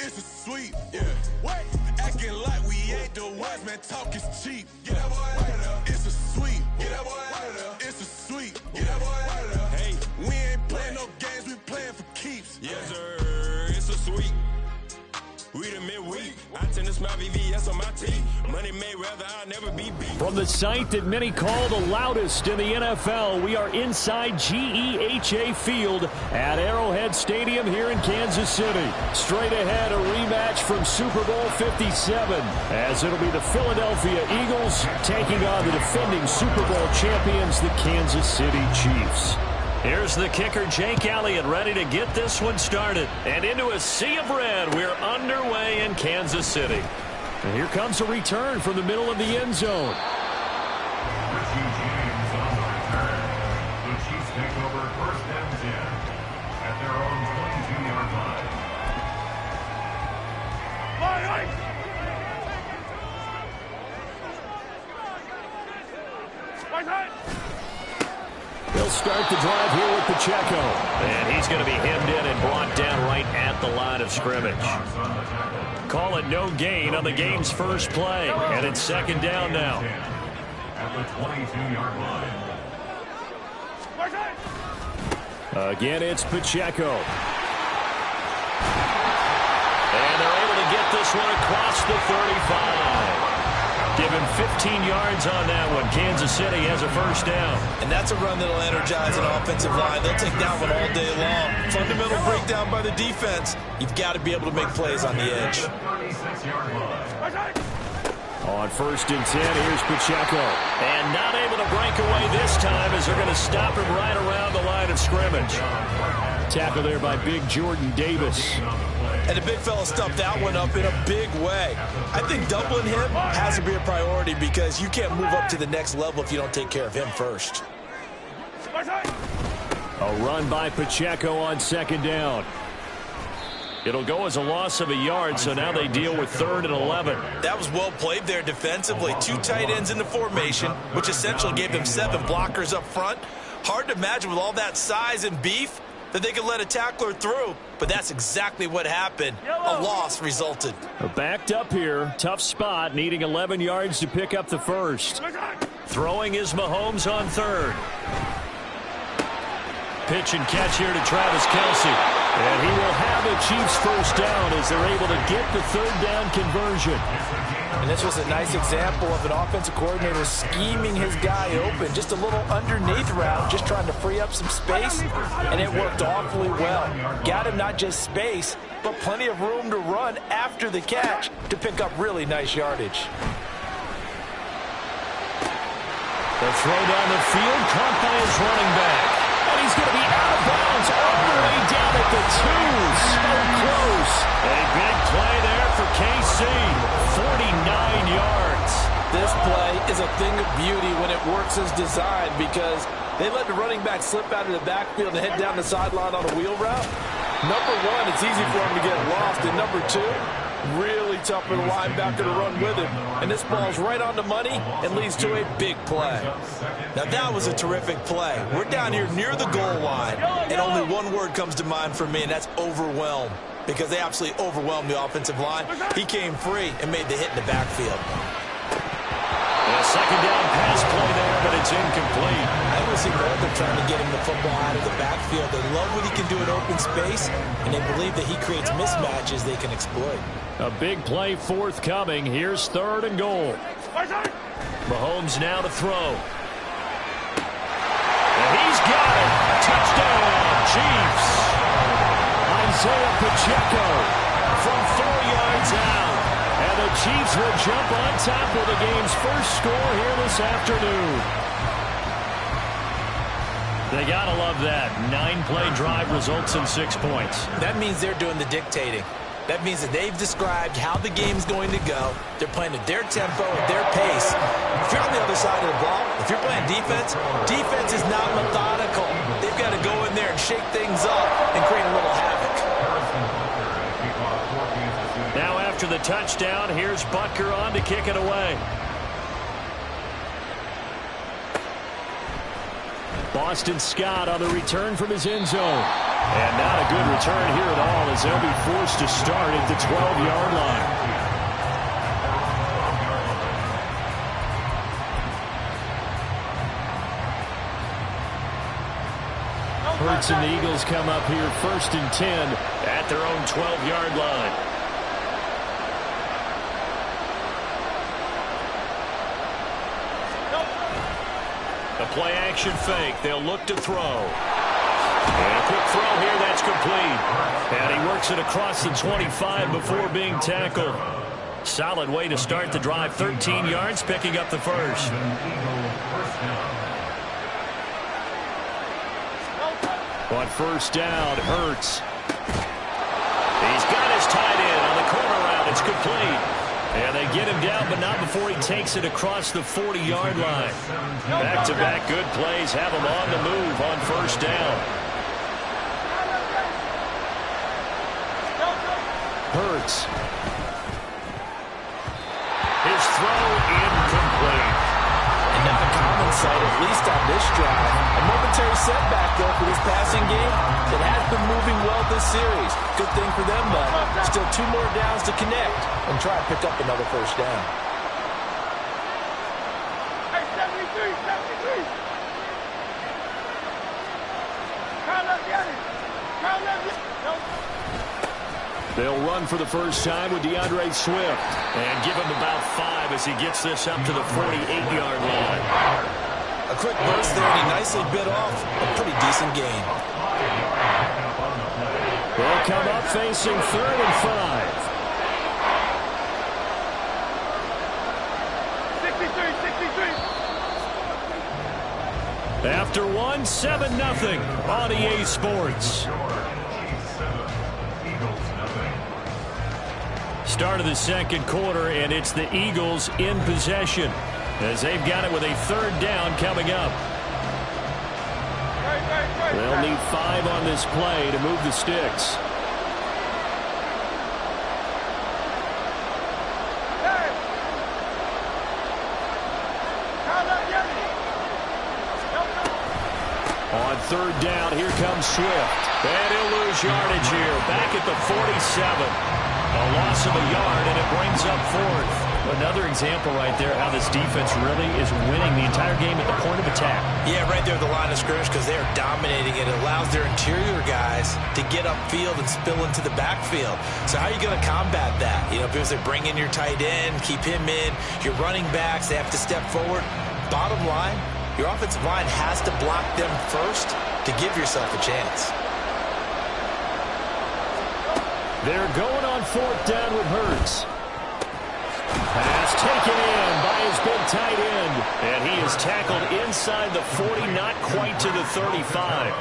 It's a sweep, yeah. What? Acting like we ain't the ones, man. Talk is cheap. Get that boy out of there. It's a sweep. Get that boy out of there. It's a sweep. Get that boy out of there. Hey, we ain't playing no games. We playing for keeps. Yes, sir. It's a sweep. We the midweek. I tend to smile VVS on my teeth. Money may rather I'll never be beat. From the site that many call the loudest in the NFL, we are inside GEHA Field at Arrowhead Stadium here in Kansas City. Straight ahead, a rematch from Super Bowl 57, as it'll be the Philadelphia Eagles taking on the defending Super Bowl champions, the Kansas City Chiefs. Here's the kicker, Jake Elliott, ready to get this one started. And into a sea of red, we're underway in Kansas City. And here comes a return from the middle of the end zone. The Chiefs take over first and 10 at their own 22-yard line. They'll start the drive here with Pacheco. And he's going to be hemmed in and brought down right at the line of scrimmage. Call it no gain on the game's first play. And it's second down now. At the 22-yard line. Again, it's Pacheco. And they're able to get this one across the 35. Give him 15 yards on that one. Kansas City has a first down. And that's a run that'll energize an offensive line. They'll take that one all day long. Fundamental breakdown by the defense. You've got to be able to make plays on the edge. On first and 10, here's Pacheco. And not able to break away this time as they're going to stop him right around the line of scrimmage. Tackle there by big Jordan Davis. And the big fella stuffed that one up in a big way. I think doubling him has to be a priority because you can't move up to the next level if you don't take care of him first. A run by Pacheco on second down. It'll go as a loss of a yard, so now they deal with 3rd and 11. That was well played there defensively. 2 tight ends in the formation, which essentially gave them 7 blockers up front. Hard to imagine with all that size and beef that they could let a tackler through, but that's exactly what happened. A loss resulted. Backed up here, tough spot, needing 11 yards to pick up the first. Throwing is Mahomes on 3rd. Pitch and catch here to Travis Kelce. And he will have the Chiefs first down as they're able to get the 3rd down conversion. And this was a nice example of an offensive coordinator scheming his guy open. Just a little underneath route, just trying to free up some space, and it worked awfully well. Got him not just space, but plenty of room to run after the catch to pick up really nice yardage. The throw down the field, caught by his running back. And he's going to be out of bounds all the way down at the 2. So close. A big play there for KC. 49 yards. This play is a thing of beauty when it works as designed because they let the running back slip out of the backfield and head down the sideline on a wheel route. Number 1, it's easy for him to get lost. And number 2, really tough for the linebacker to run with him. And this ball's right on the money and leads to a big play. Now that was a terrific play. We're down here near the goal line, and only one word comes to mind for me, and that's overwhelmed, because they absolutely overwhelmed the offensive line. He came free and made the hit in the backfield. A second down pass play there, but it's incomplete. I don't see both they're trying to get him the football out of the backfield. They love what he can do in open space, and they believe that he creates mismatches they can exploit. A big play forthcoming. Here's 3rd and goal. Mahomes now to throw. And he's got it. Touchdown, Chiefs. Isaiah Pacheco from 4 yards out. And the Chiefs will jump on top of the game's first score here this afternoon. They gotta love that. 9-play drive results in 6 points. That means they're doing the dictating. That means that they've described how the game's going to go. They're playing at their tempo, at their pace. If you're on the other side of the ball, if you're playing defense, defense is not methodical. They've got to go in there and shake things up and create a little havoc. Now after the touchdown, here's Butker on to kick it away. Boston Scott on the return from his end zone. And not a good return here at all as they'll be forced to start at the 12-yard line. Hurts and the Eagles come up here 1st and 10 at their own 12-yard line. A play-action fake. They'll look to throw. And a quick throw here. That's complete. And he works it across the 25 before being tackled. Solid way to start the drive. 13 yards, picking up the first. On first down, Hurts. He's got his tight end on the corner route. It's complete. And they get him down, but not before he takes it across the 40-yard line. Back-to-back good plays have him on the move on first down. Hurts. His throw incomplete. And not a common sight, at least on this drive. A momentary setback, though, for this passing game. It has been moving well this series. Good thing for them, but still 2 more downs to connect and try to pick up another first down. Hey, 73, 73. Count up, get it. Count up, get it. They'll run for the first time with DeAndre Swift. And give him about 5 as he gets this up to the 48-yard line. A quick burst there, and he nicely bit off a pretty decent gain. They'll come up facing 3rd and 5. 63. After one, 7-0 on EA Sports. Start of the second quarter, and it's the Eagles in possession as they've got it with a 3rd down coming up. They'll need 5 on this play to move the sticks. On 3rd down, here comes Swift. And he'll lose yardage here. Back at the 47. A loss of a yard, and it brings up 4th. Another example right there how this defense really is winning the entire game at the point of attack. Yeah, right there at the line of scrimmage because they are dominating it. It allows their interior guys to get upfield and spill into the backfield. So how are you going to combat that? You know, because they bring in your tight end, keep him in. Your running backs, they have to step forward. Bottom line, your offensive line has to block them first to give yourself a chance. They're going on 4th down with Hurts. Pass taken in by his big tight end. And he is tackled inside the 40, not quite to the 35.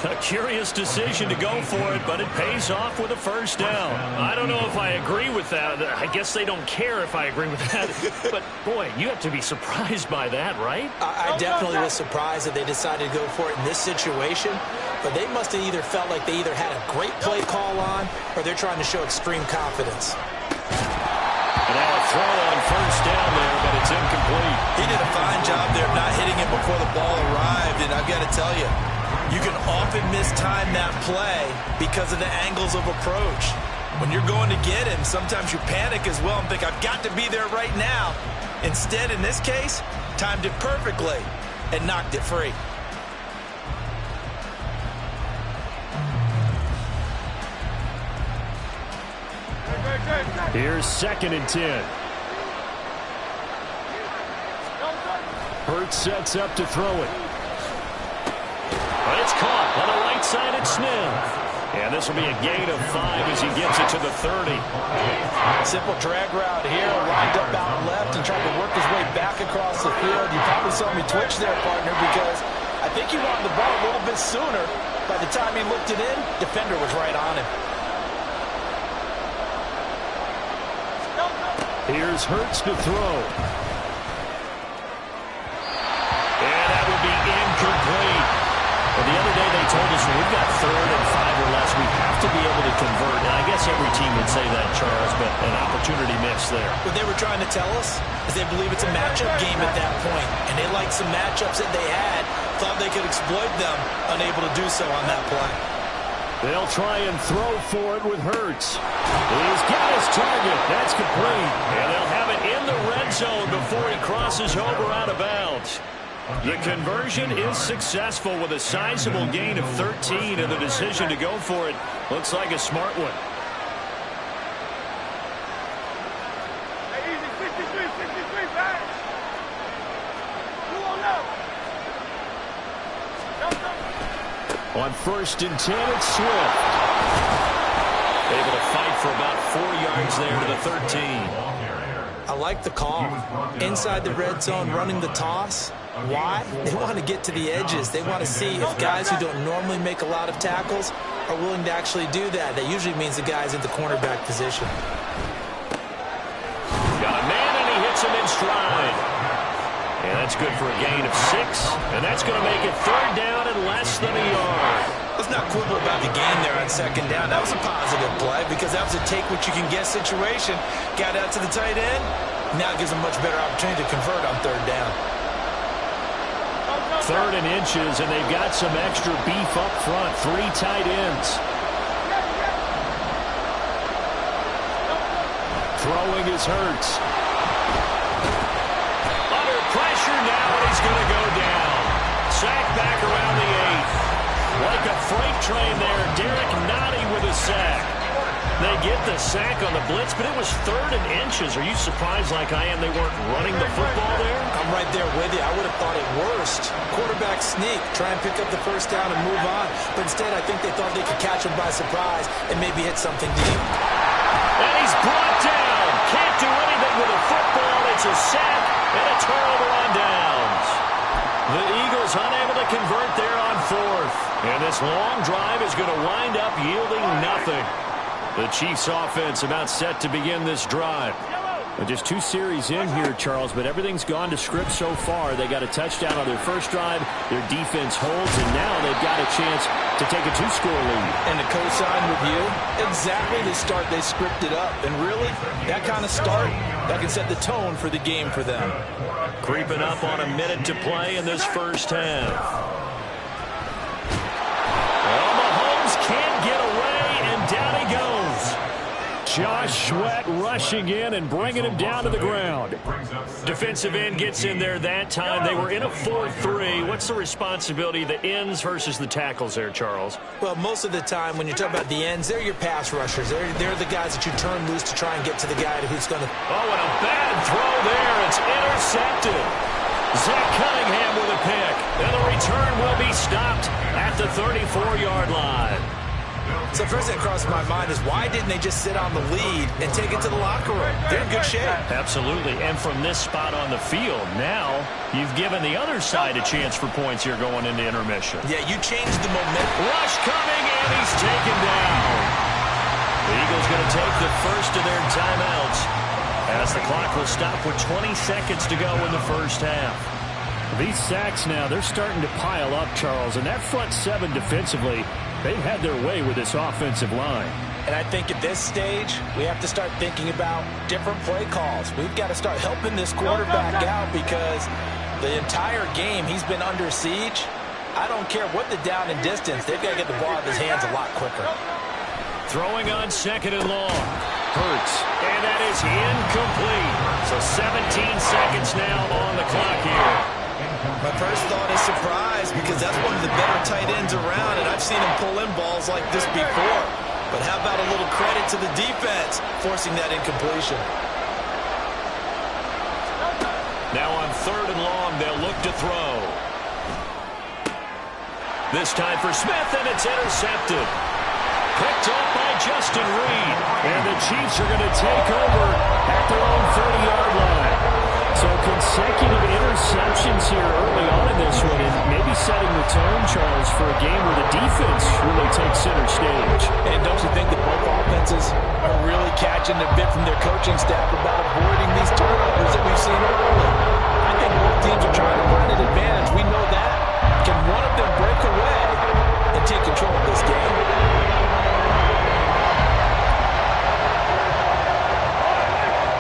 A curious decision to go for it, but it pays off with a first down. I don't know if I agree with that. I guess they don't care if I agree with that. But, boy, you have to be surprised by that, right? I definitely was surprised that they decided to go for it in this situation. But they must have either felt like they either had a great play call on or they're trying to show extreme confidence. And now a throw on first down there, but it's incomplete. He did a fine job there of not hitting it before the ball arrived. And I've got to tell you, you can often mistime that play because of the angles of approach. When you're going to get him, sometimes you panic as well and think, I've got to be there right now. Instead, in this case, timed it perfectly and knocked it free. Here's 2nd and 10. Hurts sets up to throw it. But it's caught on the right side at Smith. And this will be a gain of 5 as he gets it to the 30. Simple drag route here, lined up out left and tried to work his way back across the field. You probably saw me twitch there, partner, because I think he wanted the ball a little bit sooner. By the time he looked it in, defender was right on him. Here's Hurts to throw. And that would be incomplete. Well, the other day they told us when we've got 3rd and 5 or less, we have to be able to convert. And I guess every team would say that, Charles, but an opportunity missed there. What they were trying to tell us is they believe it's a matchup game at that point. And they liked some matchups that they had thought they could exploit them, unable to do so on that play. They'll try and throw for it with Hurts. He's got his target. That's complete. And they'll have it in the red zone before he crosses over out of bounds. The conversion is successful with a sizable gain of 13, and the decision to go for it looks like a smart one. Hey, easy, 63, back. Move on up. On 1st and 10, it's Swift. Able to fight for about 4 yards there to the 13. I like the call. Inside the red zone, running the toss. Why? They want to get to the edges. They want to see if guys who don't normally make a lot of tackles are willing to actually do that. That usually means the guy's in the cornerback position. Got a man, and he hits him in stride. And that's good for a gain of 6. And that's going to make it 3rd down and less than a yard. Let's not quibble about the gain there on 2nd down. That was a positive play because that was a take-what-you-can-get situation. Got out to the tight end. Now gives them much better opportunity to convert on 3rd down. 3rd and inches, and they've got some extra beef up front. 3 tight ends. Throwing is Hurts. Under pressure now, and he's going to go down. Sacked back around the 8th. Like a freight train there, Derek Nottie with a sack. They get the sack on the blitz, but it was 3rd and inches. Are you surprised like I am they weren't running the football there? I'm right there with you. I would have thought it worst. Quarterback sneak, try and pick up the 1st down and move on. But instead, I think they thought they could catch him by surprise and maybe hit something deep. And he's brought down. Can't do anything with a football. It's a sack and a turnover on downs. The Eagles unable to convert there on 4th. And this long drive is going to wind up yielding nothing. The Chiefs offense about set to begin this drive. Just 2 series in here, Charles, but everything's gone to script so far. They got a touchdown on their first drive. Their defense holds, and now they've got a chance to take a 2-score lead. And to co-sign with you, exactly the start they scripted up. And really, that kind of start, that can set the tone for the game for them. Creeping up on a minute to play in this first half. Well, Mahomes can't get away, and down he goes. Josh Sweat rushing in and bringing him down to the ground. Defensive end gets in there that time. They were in a 4-3. What's the responsibility, the ends versus the tackles there, Charles? Well, most of the time when you talk about the ends, they're your pass rushers. They're the guys that you turn loose to try and get to the guy who's going to... Oh, and a bad throw there. It's intercepted. Zach Cunningham with a pick. And the return will be stopped at the 34-yard line. So first thing that crossed my mind is why didn't they just sit on the lead and take it to the locker room? They're in good shape. Absolutely. And from this spot on the field, now you've given the other side a chance for points here going into intermission. Yeah, you changed the momentum. Rush coming, and he's taken down. The Eagles going to take the first of their timeouts as the clock will stop with 20 seconds to go in the first half. These sacks now, they're starting to pile up, Charles, and that front 7 defensively, they've had their way with this offensive line. And I think at this stage, we have to start thinking about different play calls. We've got to start helping this quarterback out because the entire game he's been under siege. I don't care what the down and distance. They've got to get the ball out of his hands a lot quicker. Throwing on 2nd and long. Hurts. And that is incomplete. So 17 seconds now on the clock here. My first thought is surprise because that's one of the better tight ends around, and I've seen him pull in balls like this before. But how about a little credit to the defense forcing that incompletion? Now on 3rd and long, they'll look to throw. This time for Smith, and it's intercepted. Picked up by Justin Reed. And the Chiefs are going to take over at their own 30-yard line. So consecutive interceptions here early on in this one, and maybe setting the tone, Charles, for a game where the defense really takes center stage. And don't you think that both offenses are really catching a bit from their coaching staff about avoiding these turnovers that we've seen early? I think both teams are trying to find an advantage. We know that. Can one of them break away and take control of this game?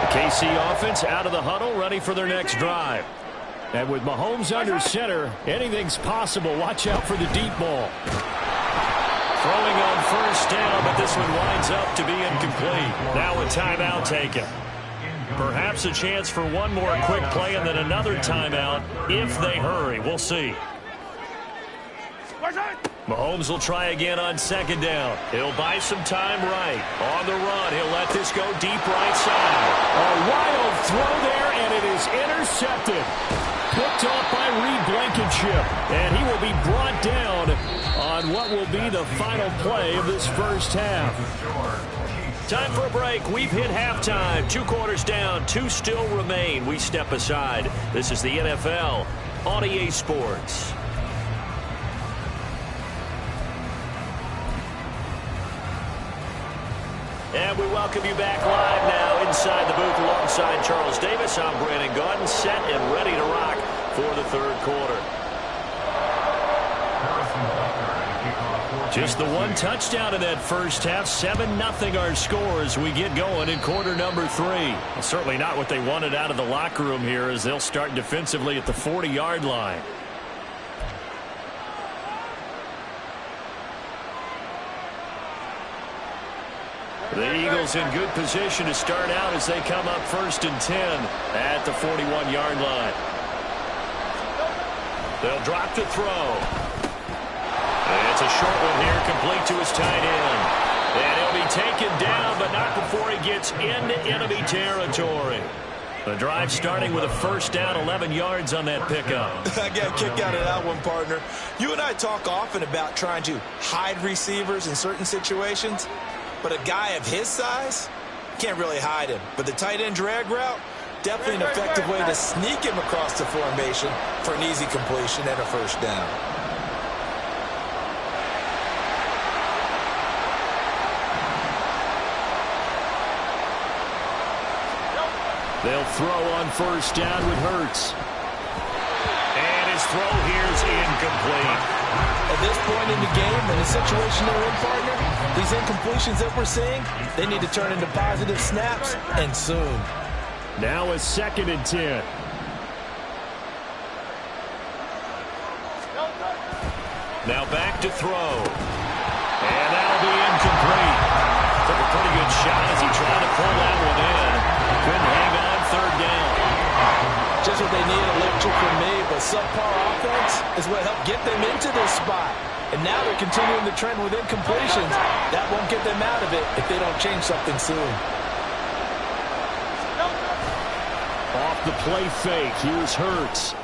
KC offense out of the huddle, ready for their next drive. And with Mahomes under center, anything's possible. Watch out for the deep ball. Throwing on first down, but this one winds up to be incomplete. Now a timeout taken. Perhaps a chance for one more quick play and then another timeout if they hurry. We'll see. Mahomes will try again on second down. He'll buy some time right. On the run, he'll let this go deep right side. A wild throw there, and it is intercepted. Picked off by Reed Blankenship, and he will be brought down on what will be the final play of this first half. Time for a break. We've hit halftime. 2 quarters down, 2 still remain. We step aside. This is the NFL on EA Sports. And we welcome you back live now inside the booth alongside Charles Davis. I'm Brandon Gaudin, set and ready to rock for the third quarter. Just the one touchdown in that first half. 7-0 our score as we get going in quarter number 3. Well, certainly not what they wanted out of the locker room here as they'll start defensively at the 40-yard line. The Eagles in good position to start out as they come up 1st and 10 at the 41-yard line. They'll drop to throw. It's a short one here, complete to his tight end. And he'll be taken down, but not before he gets into enemy territory. The drive starting with a first down, 11 yards on that pickup. I got a kick out of that one, partner. You and I talk often about trying to hide receivers in certain situations. But a guy of his size, can't really hide him. But the tight end drag route, definitely an effective way to sneak him across the formation for an easy completion and a first down. They'll throw on first down with Hurts. And his throw here's incomplete. At this point in the game, in the situation they're in, partner, these incompletions that we're seeing, they need to turn into positive snaps, and soon. Now a 2nd and 10. Now back to throw. And that'll be incomplete. Took a pretty good shot as he tried to pull that one in. Couldn't hang on 3rd down. Just what they need, electric from me, but subpar offense is what helped get them into this spot. And now they're continuing the trend with incompletions. That won't get them out of it if they don't change something soon. Off the play fake, here's Hurts.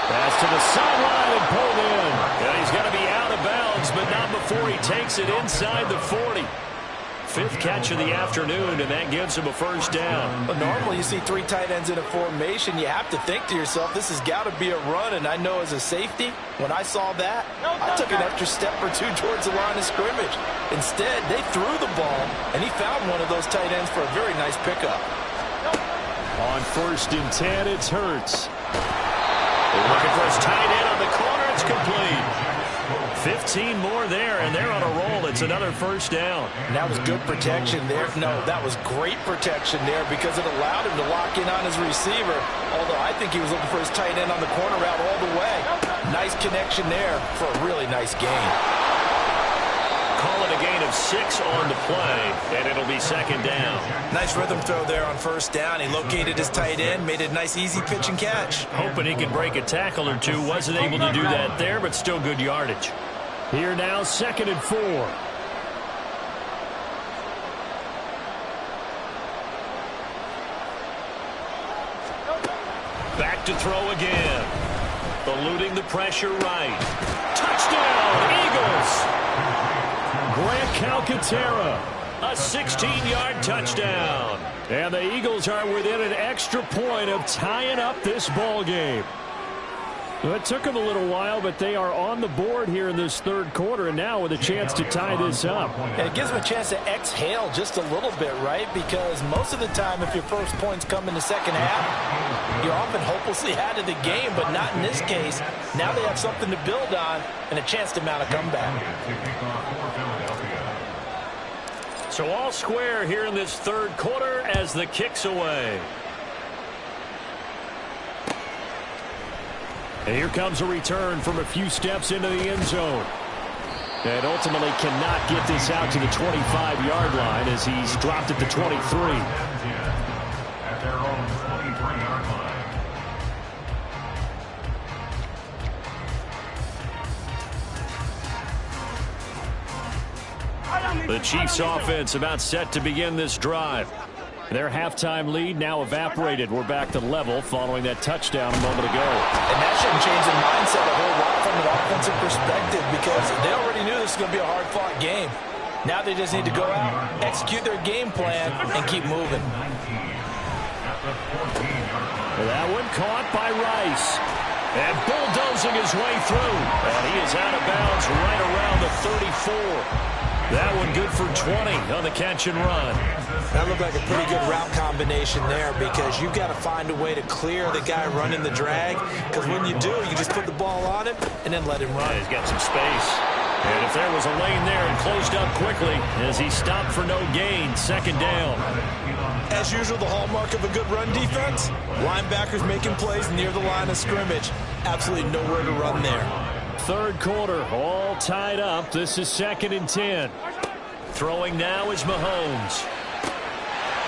Pass to the sideline and pulled in. And he's going to be out of bounds, but not before he takes it inside the 40. 5th catch of the afternoon, and that gives him a first down. But normally you see 3 tight ends in a formation. You have to think to yourself, this has got to be a run. And I know as a safety, when I saw that, I took an extra step or 2 towards the line of scrimmage. Instead, they threw the ball, and he found one of those tight ends for a very nice pickup. On 1st and 10, it's Hurts. Looking for his tight end on the corner. It's complete. 15 more there, and they're on a roll. It's another first down. And that was good protection there. No, that was great protection there because it allowed him to lock in on his receiver, although I think he was looking for his tight end on the corner route all the way. Nice connection there for a really nice gain. Call it a gain of 6 on the play, and it'll be 2nd down. Nice rhythm throw there on first down. He located his tight end, made it a nice easy pitch and catch. Hoping he could break a tackle or 2. Wasn't able to do that there, but still good yardage. Here now, 2nd and 4. Back to throw again. Eluding the pressure right. Touchdown, Eagles! Grant Calcaterra. A 16-yard touchdown. And the Eagles are within an extra point of tying up this ball game. Well, it took them a little while, but they are on the board here in this 3rd quarter, and now with a chance to tie this up. And it gives them a chance to exhale just a little bit, right? Because most of the time, if your first points come in the second half, you're often hopelessly out of the game, but not in this case. Now they have something to build on and a chance to mount a comeback. So all square here in this 3rd quarter as the kick's away. And here comes a return from a few steps into the end zone. And ultimately cannot get this out to the 25-yard line as he's dropped at the 23. At their own 23-yard line. The Chiefs offense about set to begin this drive. Their halftime lead now evaporated. We're back to level following that touchdown a moment ago. And that shouldn't change the mindset a whole lot from an offensive perspective because they already knew this was going to be a hard-fought game. Now they just need to go out, execute their game plan, and keep moving. That one caught by Rice. And bulldozing his way through. And he is out of bounds right around the 34. That one good for 20 on the catch and run. That looked like a pretty good route combination there because you've got to find a way to clear the guy running the drag. Because when you do, you just put the ball on him and then let him run. Yeah, he's got some space. And if there was a lane there, it closed up quickly as he stopped for no gain. Second down. As usual, the hallmark of a good run defense, linebackers making plays near the line of scrimmage. Absolutely nowhere to run there. Third quarter, all tied up. This is 2nd and 10. Throwing now is Mahomes.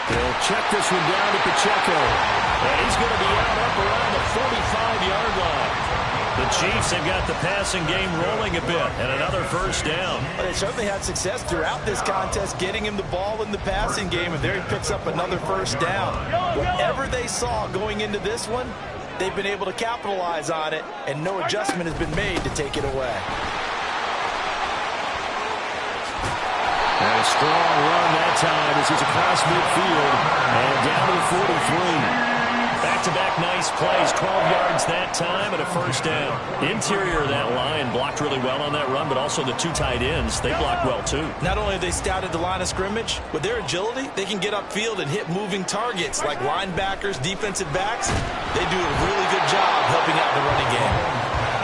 He'll check this one down to Pacheco. And he's going to be out up around the 45-yard line. The Chiefs have got the passing game rolling a bit, and another first down. They certainly had success throughout this contest, getting him the ball in the passing game, and there he picks up another first down. Whatever they saw going into this one, they've been able to capitalize on it, and no adjustment has been made to take it away. And a strong run that time as he's across midfield and down to the 43. Back-to-back nice plays, 12 yards that time and a first down. Interior of that line blocked really well on that run, but also the two tight ends, they blocked well too. Not only have they scouted the line of scrimmage, with their agility, they can get upfield and hit moving targets like linebackers, defensive backs. They do a really good job helping out the running game.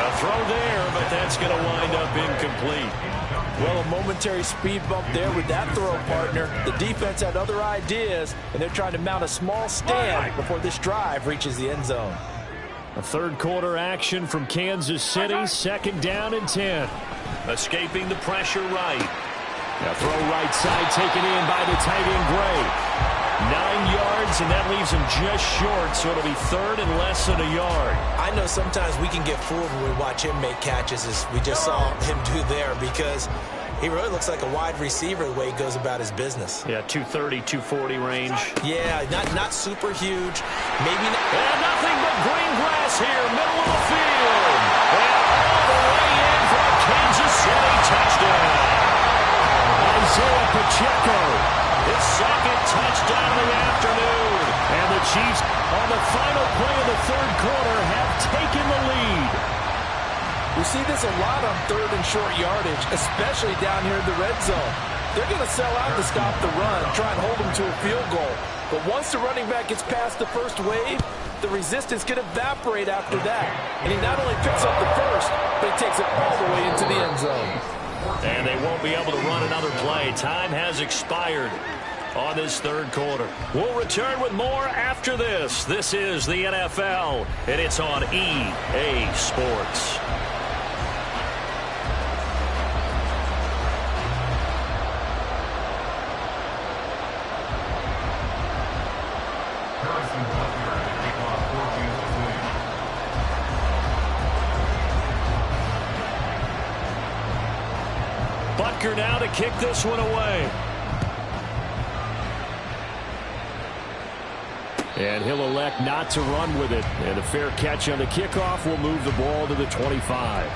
A throw there, but that's going to wind up incomplete. Well, a momentary speed bump there with that throw partner. The defense had other ideas, and they're trying to mount a small stand before this drive reaches the end zone. A third quarter action from Kansas City, 2nd down and 10. Escaping the pressure right. Now throw right side taken in by the tight end Gray. 9 yards, and that leaves him just short, so it'll be 3rd and less than a yard. I know sometimes we can get fooled when we watch him make catches, as we just saw him do there, because he really looks like a wide receiver the way he goes about his business. Yeah, 230, 240 range. Yeah, not super huge. Maybe not. And nothing but green grass here, middle of the field. And all the way in for a Kansas City touchdown. Isaiah Pacheco, his 2nd touchdown of the afternoon. And the Chiefs, on the final play of the third quarter, have taken the lead. We see this a lot on 3rd and short yardage, especially down here in the red zone. They're going to sell out to stop the run, try and hold them to a field goal. But once the running back gets past the first wave, the resistance can evaporate after that. And he not only picks up the first, but he takes it all the way into the end zone. And they won't be able to run another play. Time has expired on this third quarter. We'll return with more after this. This is the NFL, and it's on EA Sports. Butker now to kick this one away. And he'll elect not to run with it. And a fair catch on the kickoff will move the ball to the 25.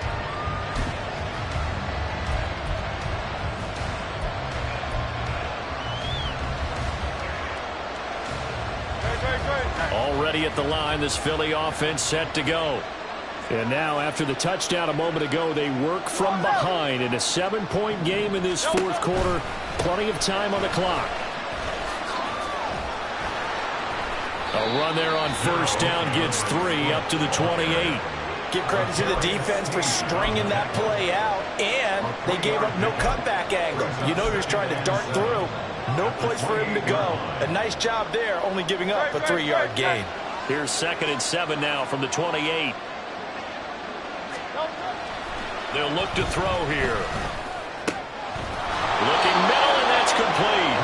Already at the line, this Philly offense set to go. And now, after the touchdown a moment ago, they work from behind in a 7-point game in this fourth quarter. Plenty of time on the clock. A run there on first down gets 3 up to the 28. Give credit to the defense for stringing that play out, and they gave up no cutback angle. You know he was trying to dart through. No place for him to go. A nice job there, only giving up a 3-yard gain. Here's 2nd and 7 now from the 28. They'll look to throw here. Looking middle, and that's complete.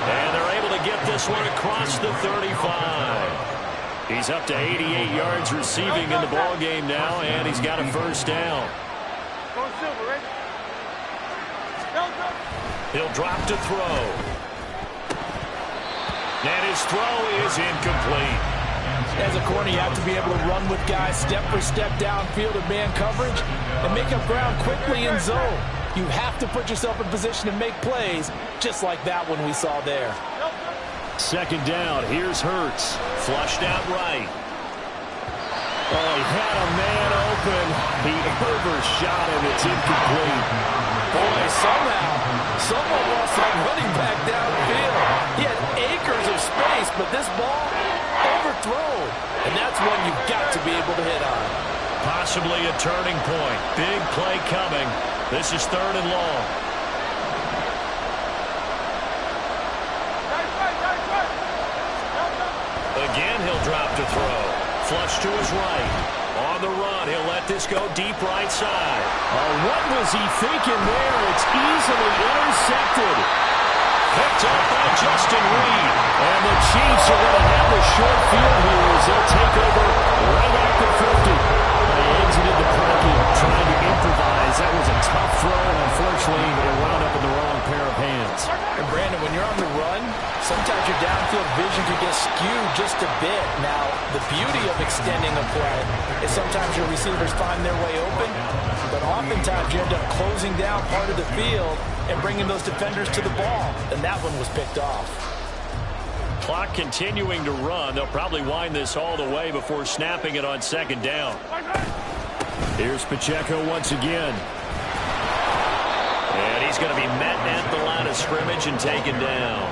And they're able to get this one across the 35. He's up to 88 yards receiving in the ballgame now, and he's got a first down. He'll drop to throw. And his throw is incomplete. As a corner, you have to be able to run with guys step for step downfield in man coverage and make up ground quickly in zone. You have to put yourself in position to make plays, just like that one we saw there. Second down, here's Hurts. Flushed out right. Oh, he had a man open. He overshot him. It's incomplete. Boy, someone lost that running back downfield. He had acres of space, but this ball overthrown. And that's one you've got to be able to hit on. Possibly a turning point. Big play coming. This is 3rd and long. Again, he'll drop to throw. Flush to his right. On the run, he'll let this go deep right side. Oh, what was he thinking there? It's easily intercepted. Picked up by Justin Reed. And the Chiefs are going to have a short field here as they'll take over right at the 50. They exited the pocket trying to improvise. That was a tough throw, and unfortunately, it wound up in the wrong pair of hands. And Brandon, when you're on the run, sometimes your downfield vision can get skewed just a bit. Now, the beauty of extending a play is sometimes your receivers find their way open, but oftentimes you end up closing down part of the field and bringing those defenders to the ball, and that one was picked off. Clock continuing to run. They'll probably wind this all the way before snapping it on second down. Here's Pacheco once again. And he's going to be met at the line of scrimmage and taken down.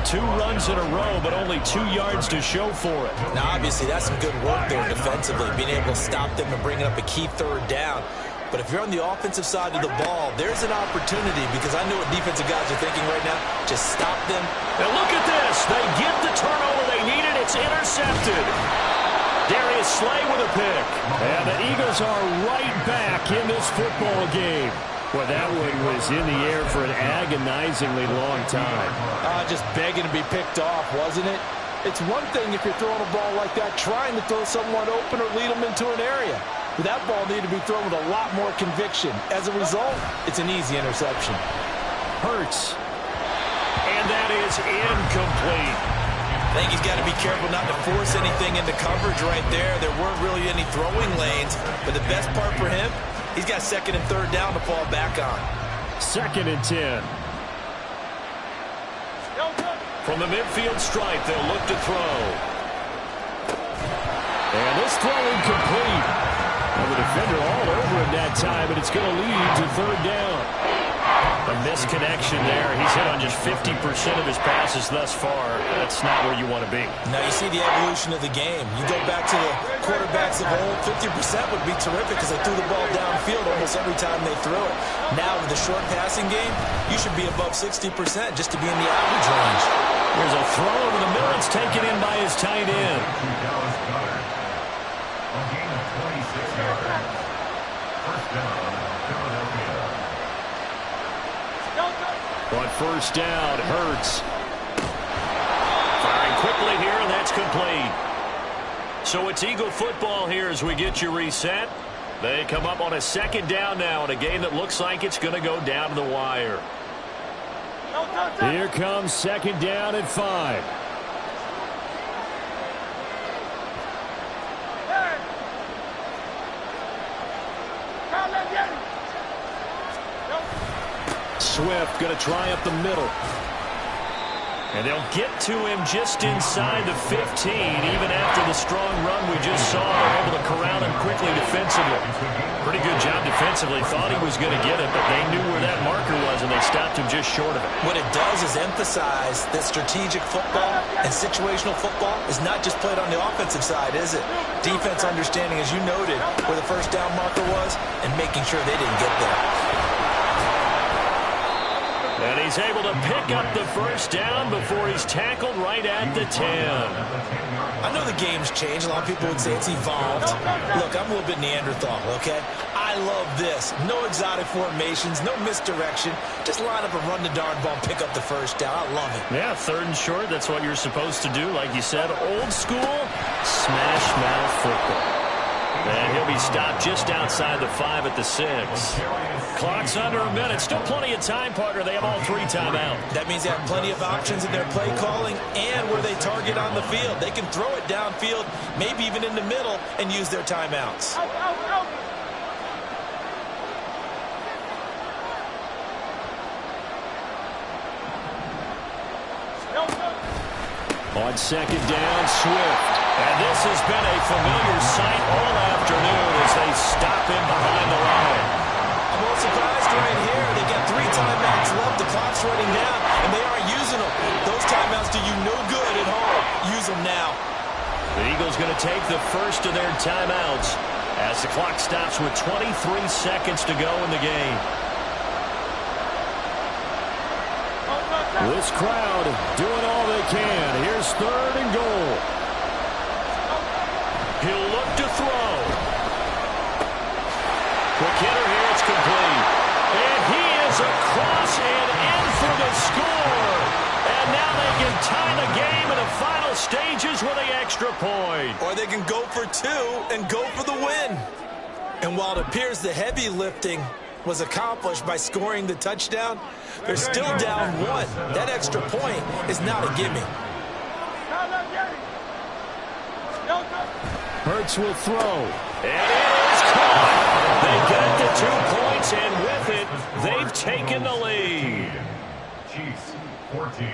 2 runs in a row, but only 2 yards to show for it. Now, obviously, that's some good work there defensively, being able to stop them and bringing up a key 3rd down. But if you're on the offensive side of the ball, there's an opportunity, because I know what defensive guys are thinking right now. Just stop them. And look at this. They get the turnover they needed. It's intercepted. Darius Slay with a pick. And the Eagles are right back in this football game. Well, that one was in the air for an agonizingly long time. Just begging to be picked off, wasn't it? It's one thing if you're throwing a ball like that, trying to throw someone open or lead them into an area. But that ball needed to be thrown with a lot more conviction. As a result, it's an easy interception. Hurts. And that is incomplete. I think he's got to be careful not to force anything into coverage right there. There weren't really any throwing lanes. But the best part for him, he's got 2nd and 3rd down to fall back on. 2nd and 10. From the midfield stripe, they'll look to throw. And this throw incomplete. Well, the defender all over him that time, but it's going to lead to 3rd down. A misconnection there. He's hit on just 50% of his passes thus far. That's not where you want to be. Now you see the evolution of the game. You go back to the quarterbacks of old, 50% would be terrific because they threw the ball downfield almost every time they threw it. Now with the short passing game, you should be above 60% just to be in the average range. There's a throw over the middle. It's taken in by his tight end. A gain of 26 yards. First down, Philadelphia. On first down, Hurts. Firing quickly here, and that's complete. So it's Eagle football here as we get you reset. They come up on a 2nd down now in a game that looks like it's going to go down to the wire. Here comes 2nd down at 5. Swift going to try up the middle. And they'll get to him just inside the 15, even after the strong run we just saw. They're able to corral him quickly defensively. Pretty good job defensively. Thought he was going to get it, but they knew where that marker was, and they stopped him just short of it. What it does is emphasize that strategic football and situational football is not just played on the offensive side, is it? Defense understanding, as you noted, where the first down marker was and making sure they didn't get there. And he's able to pick up the first down before he's tackled right at the 10. I know the game's changed. A lot of people would say it's evolved. Look, I'm a little bit Neanderthal, okay? I love this. No exotic formations, no misdirection. Just line up a run the darn ball, pick up the first down. I love it. Yeah, 3rd and short. That's what you're supposed to do. Like you said, old school smash mouth football. And he'll be stopped just outside the 5 at the 6. Clock's under a minute. Still plenty of time, partner. They have all 3 timeouts. That means they have plenty of options in their play calling and where they target on the field. They can throw it downfield, maybe even in the middle, and use their timeouts. On 2nd down, Swift. And this has been a familiar sight all afternoon as they stop him behind the line. I'm a little surprised right here. They got 3 timeouts left. The clock's running down, and they aren't using them. Those timeouts do you no good at home. Use them now. The Eagles going to take the first of their timeouts as the clock stops with 23 seconds to go in the game. This crowd doing all they can. Here's 3rd and goal. He'll look to throw. Quick hitter here, it's complete. And he is across and in for the score. And now they can tie the game in the final stages with the extra point. Or they can go for 2 and go for the win. And while it appears the heavy lifting was accomplished by scoring the touchdown, they're still down 1. That extra point is not a gimme. Hurts will throw. And it is caught. They get the 2 points, and with it, they've taken the lead. Chiefs 14.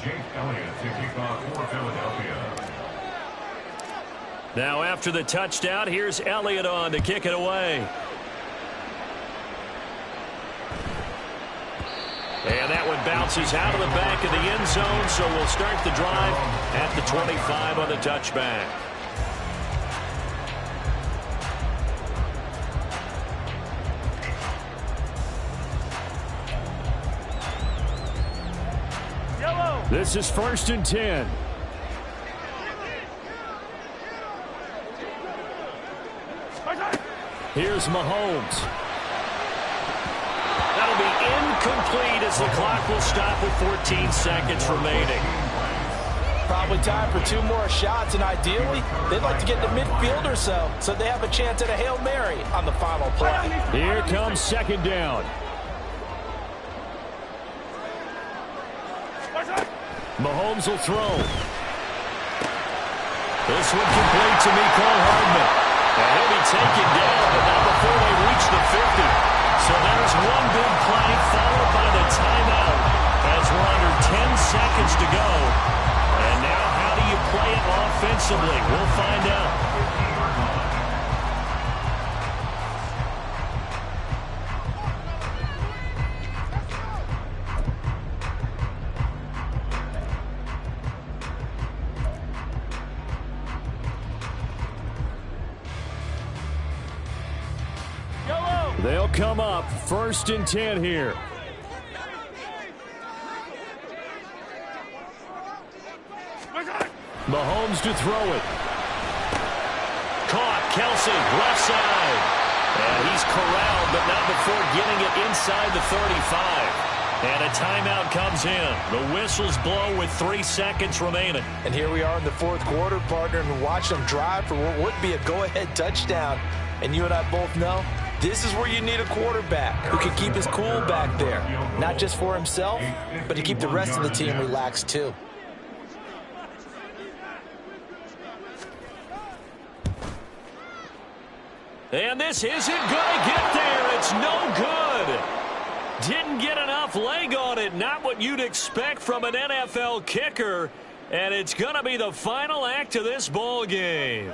Jake Elliott to kick off for Philadelphia. Now after the touchdown, here's Elliott on to kick it away. And that one bounces out of the back of the end zone, so we'll start the drive at the 25 on the touchback. Yellow. This is 1st and 10. Here's Mahomes. That'll be incomplete as the clock will stop with 14 seconds remaining. Probably time for 2 more shots, and ideally, they'd like to get to midfield or so they have a chance at a Hail Mary on the final play. Here comes 2nd down. Mahomes will throw. This one complete to Mecole Hardman. And he'll be taken down, but not before they reach the 50. So there's one big play followed by the timeout as we're under 10 seconds to go. And now how do you play it offensively? We'll find out. They'll come up 1st and 10 here. Mahomes to throw it. Caught. Kelsey, left side. And he's corralled, but not before getting it inside the 35. And a timeout comes in. The whistles blow with 3 seconds remaining. And here we are in the 4th quarter, partner, and watch them drive for what would be a go-ahead touchdown. And you and I both know this is where you need a quarterback who can keep his cool back there. Not just for himself, but to keep the rest of the team relaxed too. And this isn't going to get there. It's no good. Didn't get enough leg on it. Not what you'd expect from an NFL kicker. And it's going to be the final act of this ball game.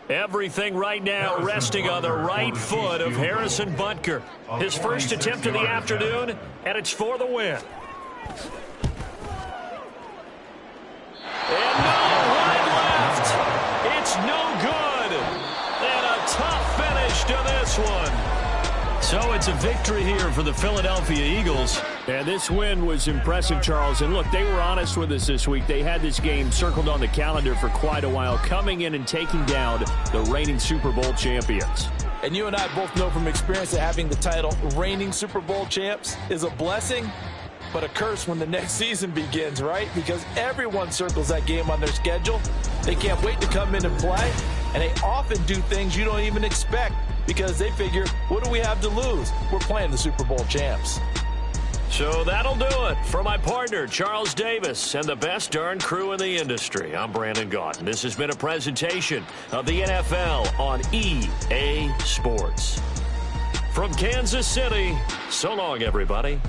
Everything right now resting on the right foot of Harrison Butker. His first attempt of the afternoon, and it's for the win. And no right left. It's no good. And a tough finish to this one. So it's a victory here for the Philadelphia Eagles. And this win was impressive, Charles. And look, they were honest with us this week. They had this game circled on the calendar for quite a while, coming in and taking down the reigning Super Bowl champions. And you and I both know from experience that having the title reigning Super Bowl champs is a blessing, but a curse when the next season begins, right? Because everyone circles that game on their schedule. They can't wait to come in and play, and they often do things you don't even expect because they figure, what do we have to lose? We're playing the Super Bowl champs. So that'll do it. For my partner, Charles Davis, and the best darn crew in the industry, I'm Brandon Gaudin. This has been a presentation of the NFL on EA Sports. From Kansas City, so long, everybody.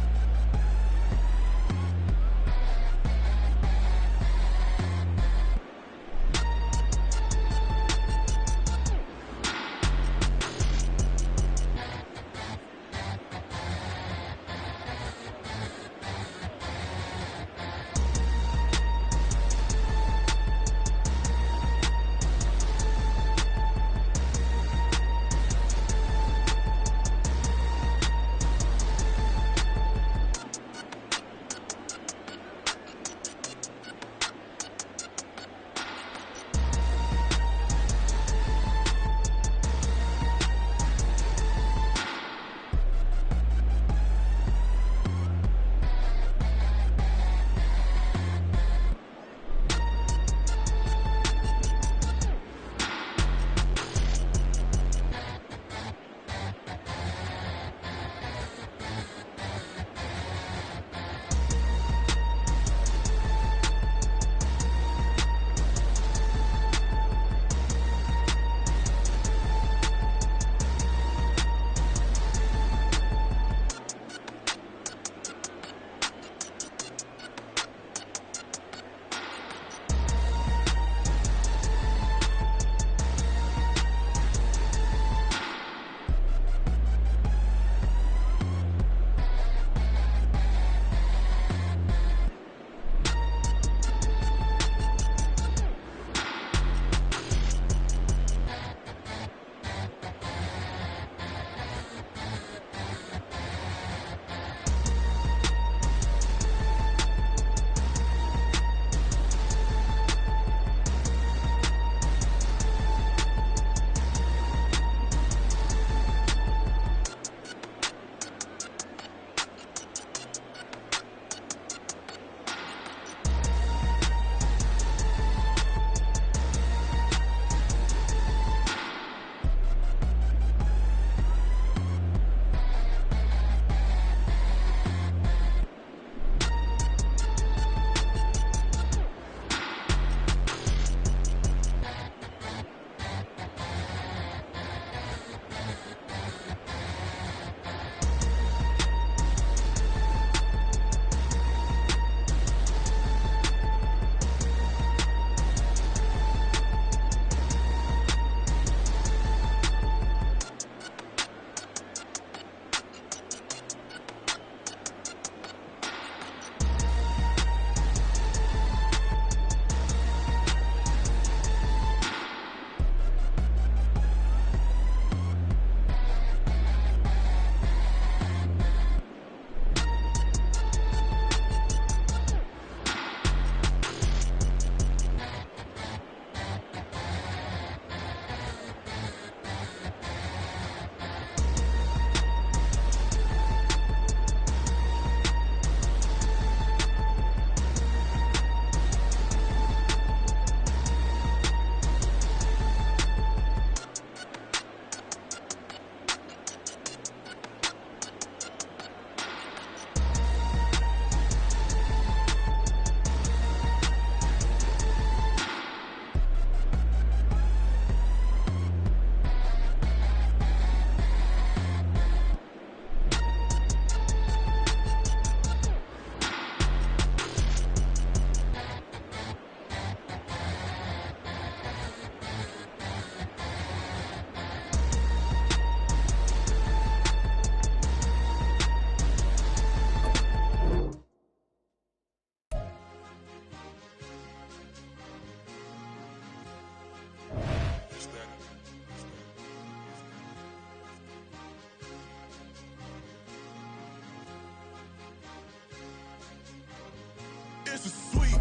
It's a sweep.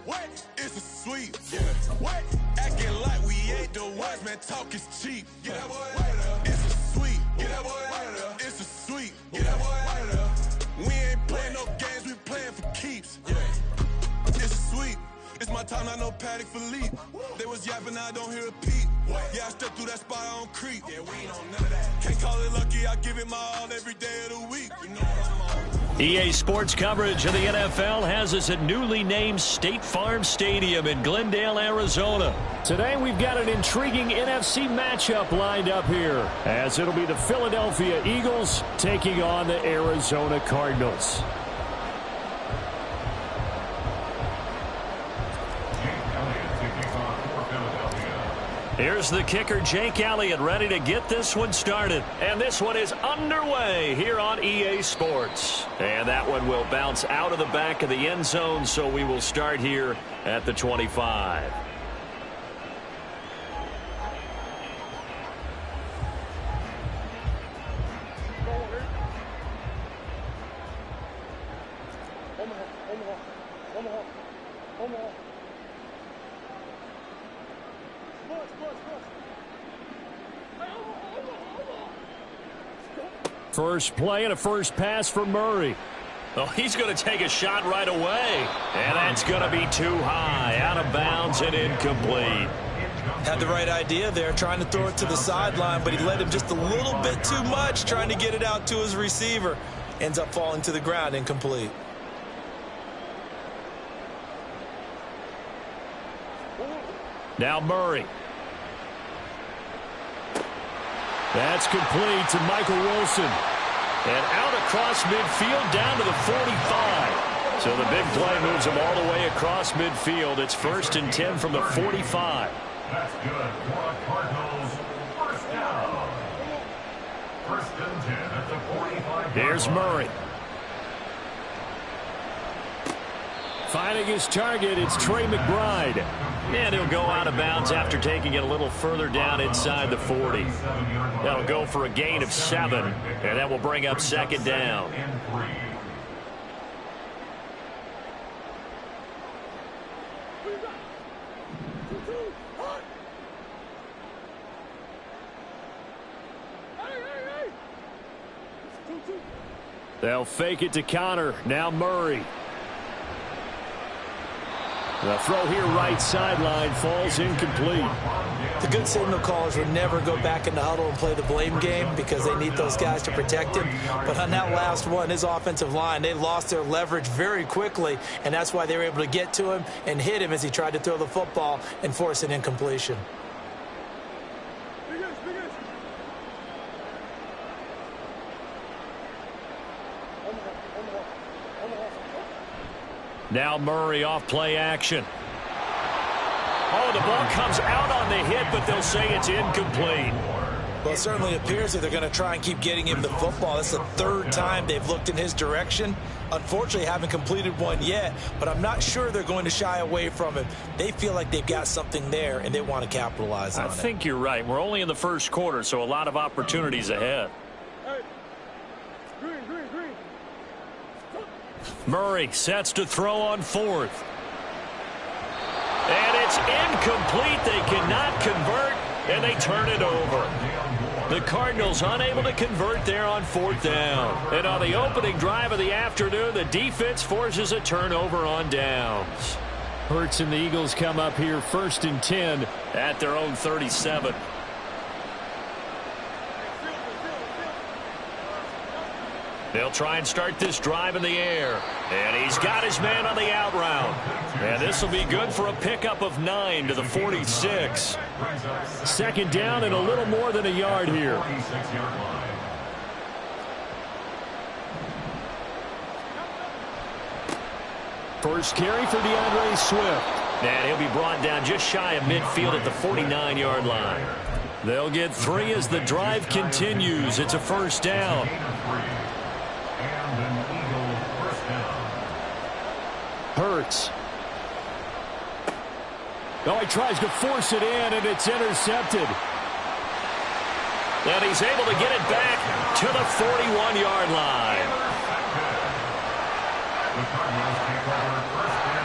What? It's a sweep. Yeah. What? Acting like we ain't the ones, man. Talk is cheap. Get that boy out of there. It's a sweep. Get that boy out of there. It's a sweep. Get that boy out of there. We ain't playing no games, we playing for keeps. Yeah. It's a sweep. It's my time, I know Paddock Philippe. They was yapping, I don't hear a peep. Yeah, I step through that spot, I don't creep. Yeah, we ain't on none of that. Can't call it lucky, I give it my all every day of the week. You know what I'm on. EA Sports coverage of the NFL has us at newly named State Farm Stadium in Glendale, Arizona. Today we've got an intriguing NFC matchup lined up here, as it'll be the Philadelphia Eagles taking on the Arizona Cardinals. Here's the kicker, Jake Elliott, ready to get this one started. And this one is underway here on EA Sports. And that one will bounce out of the back of the end zone, so we will start here at the 25. First play and a first pass for Murray. Oh, he's going to take a shot right away. And that's going to be too high, out of bounds and incomplete. Had the right idea there, trying to throw it to the sideline, but he led him just a little bit too much, trying to get it out to his receiver. Ends up falling to the ground, incomplete. Now Murray. That's complete to Michael Wilson. And out across midfield down to the 45. So the big play moves him all the way across midfield. It's 1st and 10 from the 45. That's good for the Cardinals. First down. 1st and 10 at the 45. Here's Murray. Finding his target, it's Trey McBride. And he'll go out of bounds after taking it a little further down inside the 40. That'll go for a gain of 7, and that will bring up 2nd down. They'll fake it to Connor. Now Murray. The throw here right sideline falls incomplete. The good signal callers would never go back in the huddle and play the blame game because they need those guys to protect him. But on that last one, his offensive line, they lost their leverage very quickly, and that's why they were able to get to him and hit him as he tried to throw the football and force an incompletion. Now Murray off play action. Oh, the ball comes out on the hit, but they'll say it's incomplete. Well, it certainly appears that they're going to try and keep getting him the football. That's the 3rd time they've looked in his direction. Unfortunately, haven't completed one yet, but I'm not sure they're going to shy away from him. They feel like they've got something there, and they want to capitalize on it. I think you're right. We're only in the 1st quarter, so a lot of opportunities ahead. Murray sets to throw on 4th. And it's incomplete. They cannot convert, and they turn it over. The Cardinals unable to convert there on 4th down. And on the opening drive of the afternoon, the defense forces a turnover on downs. Hurts and the Eagles come up here 1st and 10 at their own 37. They'll try and start this drive in the air. And he's got his man on the out route. And this will be good for a pickup of 9 to the 46. 2nd down and a little more than a yard here. First carry for DeAndre Swift. And he'll be brought down just shy of midfield at the 49-yard line. They'll get 3 as the drive continues. It's a 1st down. Hurts. Oh, he tries to force it in, and it's intercepted. And he's able to get it back to the 41-yard line. The Cardinals take over 1st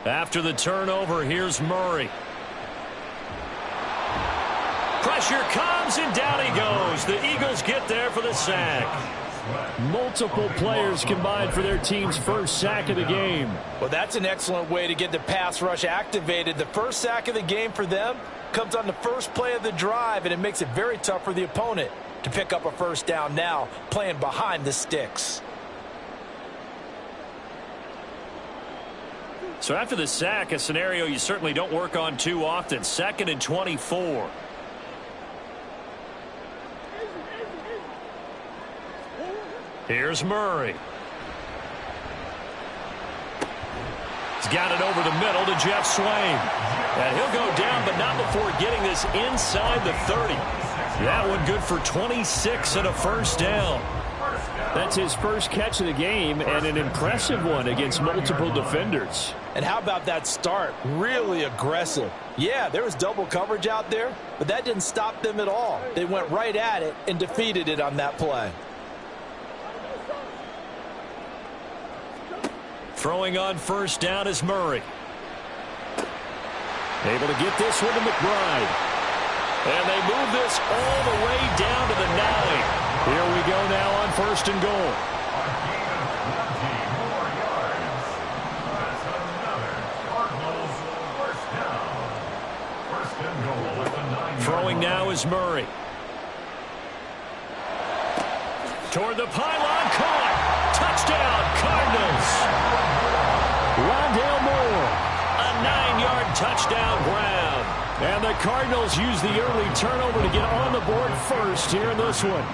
After the turnover, here's Murray. Pressure comes, and down he goes. The Eagles get there for the sack. Multiple players combined for their team's first sack of the game. Well, that's an excellent way to get the pass rush activated. The first sack of the game for them comes on the first play of the drive, and it makes it very tough for the opponent to pick up a first down now, playing behind the sticks. So after the sack, a scenario you certainly don't work on too often. 2nd and 24. Here's Murray. He's got it over the middle to Jeff Swain. And he'll go down, but not before getting this inside the 30. That one good for 26 and a first down. That's his first catch of the game, and an impressive one against multiple defenders. And how about that start? Really aggressive. Yeah, there was double coverage out there, but that didn't stop them at all. They went right at it and defeated it on that play. Throwing on first down is Murray. Able to get this one to McBride. And they move this all the way down to the 9. Here we go now on 1st and goal. Throwing now is Murray. Toward the pylon, caught. Touchdown, Cardinals. Rondale Moore, a 9-yard touchdown ground. And the Cardinals use the early turnover to get on the board first here in this one.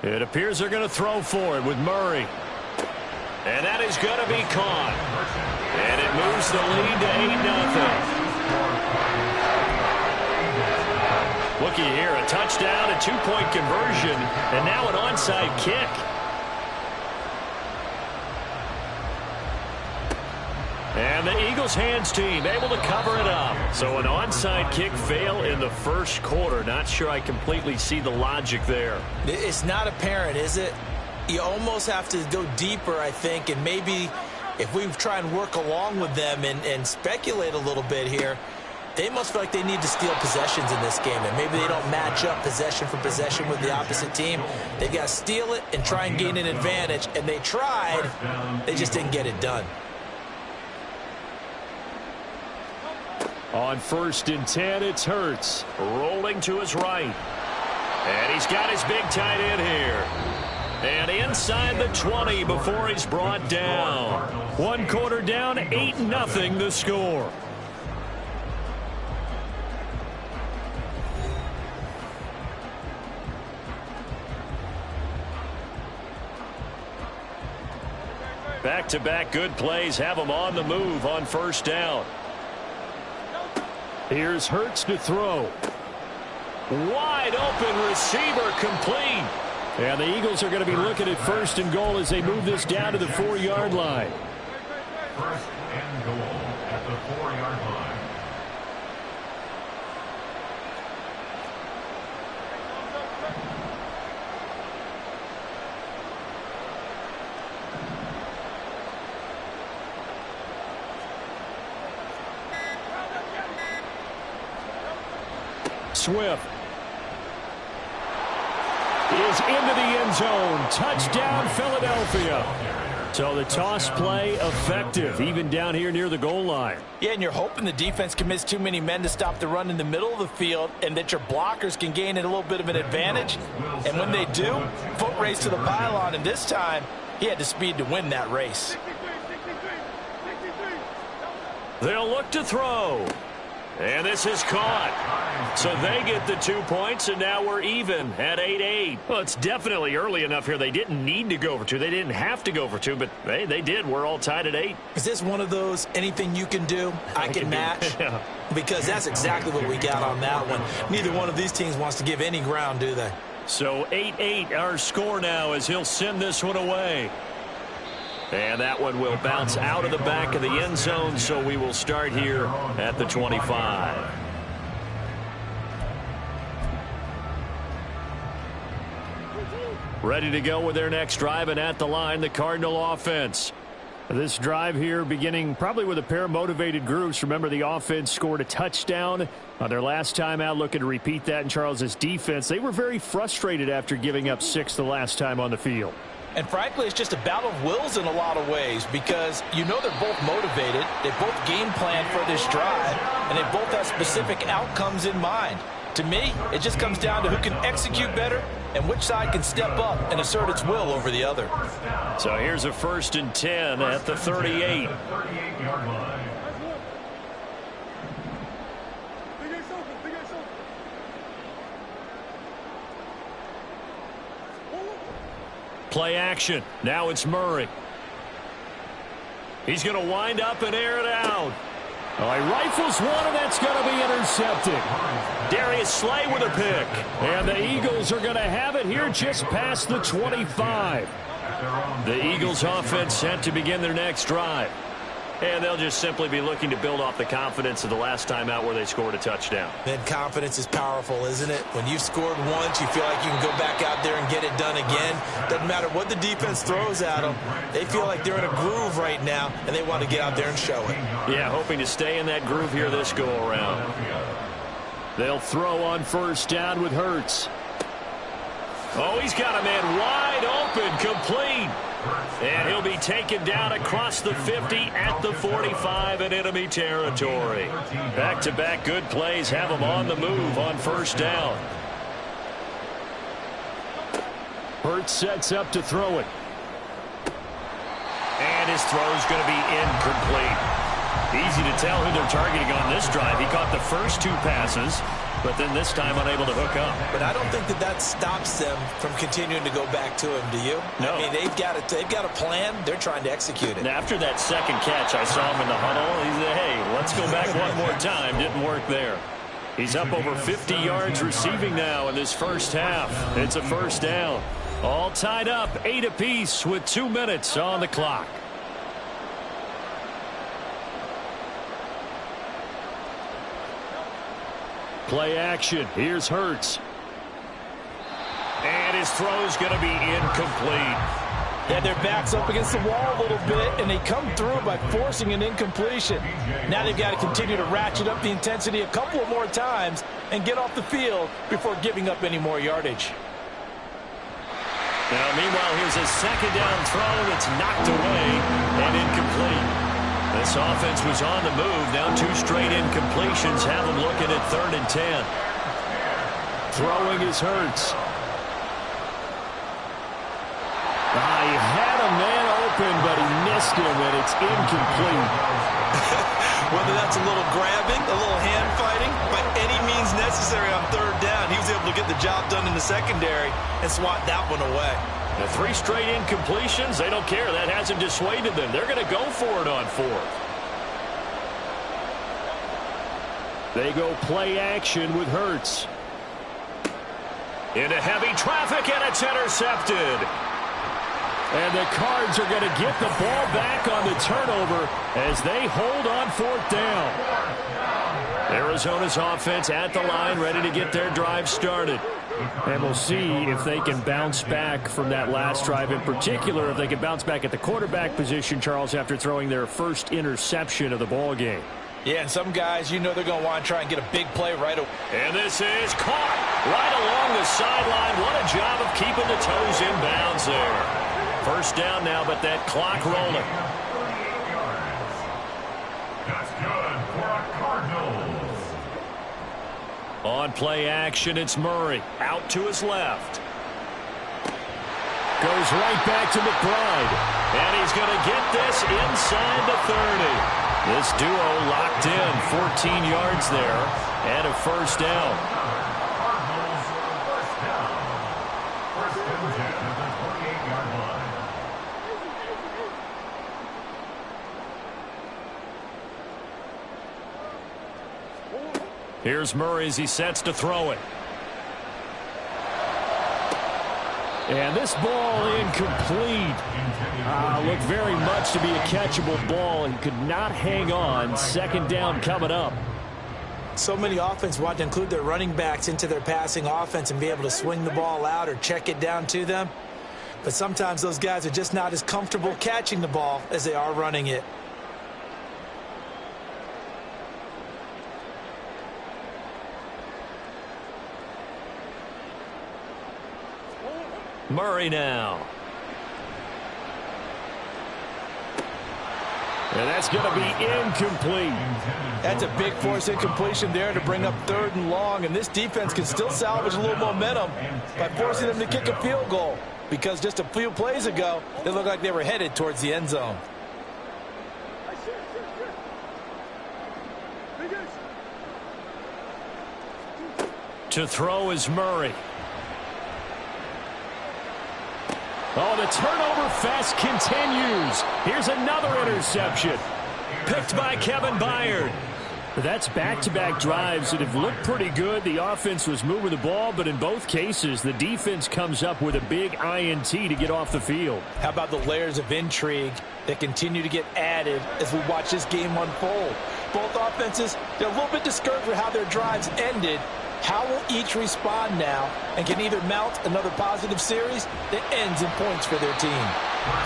It appears they're going to throw for it with Murray. And that is going to be caught. And it moves the lead to 8-0. Looky here, a touchdown, a 2-point conversion, and now an onside kick. And the Eagles hands team able to cover it up. So an onside kick fail in the first quarter. Not sure I completely see the logic there. It's not apparent, is it? You almost have to go deeper, I think, and maybe if we try and work along with them and speculate a little bit here, they must feel like they need to steal possessions in this game, and maybe they don't match up possession for possession with the opposite team. They've got to steal it and try and gain an advantage, and they tried. They just didn't get it done. On 1st and 10, it's Hurts. Rolling to his right. And he's got his big tight end here. And inside the 20 before he's brought down. 1 quarter down, 8-0 the score. Back-to-back good plays have them on the move on first down. Here's Hurts to throw. Wide open receiver complete. And the Eagles are going to be looking at 1st and goal as they move this down to the 4-yard line. 1st and goal at the 4-yard line. Swift is into the end zone. Touchdown, Philadelphia. So the toss play effective, even down here near the goal line. Yeah, and you're hoping the defense commits too many men to stop the run in the middle of the field and that your blockers can gain a little bit of an advantage. And when they do, foot race to the pylon, and this time he had the speed to win that race. They'll look to throw. And this is caught. So they get the 2 points, and now we're even at 8-8. Well, it's definitely early enough here. They didn't need to go for 2. They didn't have to go for 2, but they did. We're all tied at 8. Is this one of those anything you can do, I can match? Because that's exactly what we got on that one. Neither one of these teams wants to give any ground, do they? So 8-8 our score now as he'll send this one away. And that one will bounce out of the back of the end zone, so we will start here at the 25. Ready to go with their next drive, and at the line, the Cardinal offense. This drive here beginning probably with a pair of motivated groups. Remember, the offense scored a touchdown on their last time out, looking to repeat that in Charles's defense. They were very frustrated after giving up 6 the last time on the field. And frankly, it's just a battle of wills in a lot of ways because you know they're both motivated, they both game plan for this drive, and they both have specific outcomes in mind. To me, it just comes down to who can execute better and which side can step up and assert its will over the other. So here's a 1st and 10 at the 38. Play action. Now it's Murray. He's going to wind up and air it out. Oh, he rifles one, and that's going to be intercepted. Darius Slay with a pick. And the Eagles are going to have it here just past the 25. The Eagles offense set to begin their next drive. And they'll just simply be looking to build off the confidence of the last time out where they scored a touchdown. Man, confidence is powerful, isn't it? When you've scored once, you feel like you can go back out there and get it done again. Doesn't matter what the defense throws at them. They feel like they're in a groove right now, and they want to get out there and show it. Yeah, hoping to stay in that groove here this go-around. They'll throw on 1st down with Hurts. Oh, he's got a man wide open, complete. And he'll be taken down across the 50 at the 45 in enemy territory. Back-to-back good plays have him on the move on 1st down. Hurts sets up to throw it. And his throw's going to be incomplete. Easy to tell who they're targeting on this drive. He caught the first 2 passes, but then this time unable to hook up. But I don't think that stops them from continuing to go back to him, do you? No. I mean, they've got a plan. They're trying to execute it. And after that second catch, I saw him in the huddle. He said, hey, let's go back one more time. Didn't work there. He's up over 50 yards receiving now in this first half. It's a 1st down. All tied up, 8 apiece with 2 minutes on the clock. Play action. Here's Hurts. And his throw's going to be incomplete. Yeah, their back's up against the wall a little bit, and they come through by forcing an incompletion. Now they've got to continue to ratchet up the intensity a couple of more times and get off the field before giving up any more yardage. Now, meanwhile, here's a 2nd down throw that's knocked away and incomplete. This offense was on the move. Now 2 straight incompletions have them looking at 3rd and 10. Throwing is Hurts. He had a man open, but he missed him, and it's incomplete. Whether that's a little grabbing, a little hand fighting, by any means necessary on 3rd down, he was able to get the job done in the secondary and swat that one away. The 3 straight incompletions, they don't care. That hasn't dissuaded them. They're going to go for it on 4th. They go play action with Hurts. Into heavy traffic, and it's intercepted. And the Cards are going to get the ball back on the turnover as they hold on 4th down. Arizona's offense at the line, ready to get their drive started. And we'll see if they can bounce back from that last drive. In particular, if they can bounce back at the quarterback position, Charles, after throwing their first interception of the ball game. Yeah, and some guys, you know they're going to want to try and get a big play right away. And this is caught right along the sideline. What a job of keeping the toes in bounds there. 1st down now, but that clock rolling. That's good for a Cardinals. On play action, it's Murray. Out to his left. Goes right back to McBride. And he's going to get this inside the 30. This duo locked in, 14 yards there, and a 1st down. Cardinals, 1st down. 1st and 10 at the 28-yard line. Here's Murray as he sets to throw it. And this ball incomplete. Looked very much to be a catchable ball. He could not hang on. Second down coming up. So many offenses want to include their running backs into their passing offense and be able to swing the ball out or check it down to them. But sometimes those guys are just not as comfortable catching the ball as they are running it. Murray now. And that's going to be incomplete. That's a big force incompletion there to bring up 3rd and long, and this defense can still salvage a little momentum by forcing them to kick a field goal, because just a few plays ago, they looked like they were headed towards the end zone. To throw is Murray. Oh, the turnover fest continues. Here's another interception. Picked by Kevin Byard. That's back-to-back drives that have looked pretty good. The offense was moving the ball, but in both cases, the defense comes up with a big INT to get off the field. How about the layers of intrigue that continue to get added as we watch this game unfold? Both offenses, they're a little bit discouraged with how their drives ended. How will each respond now and can either mount another positive series that ends in points for their team?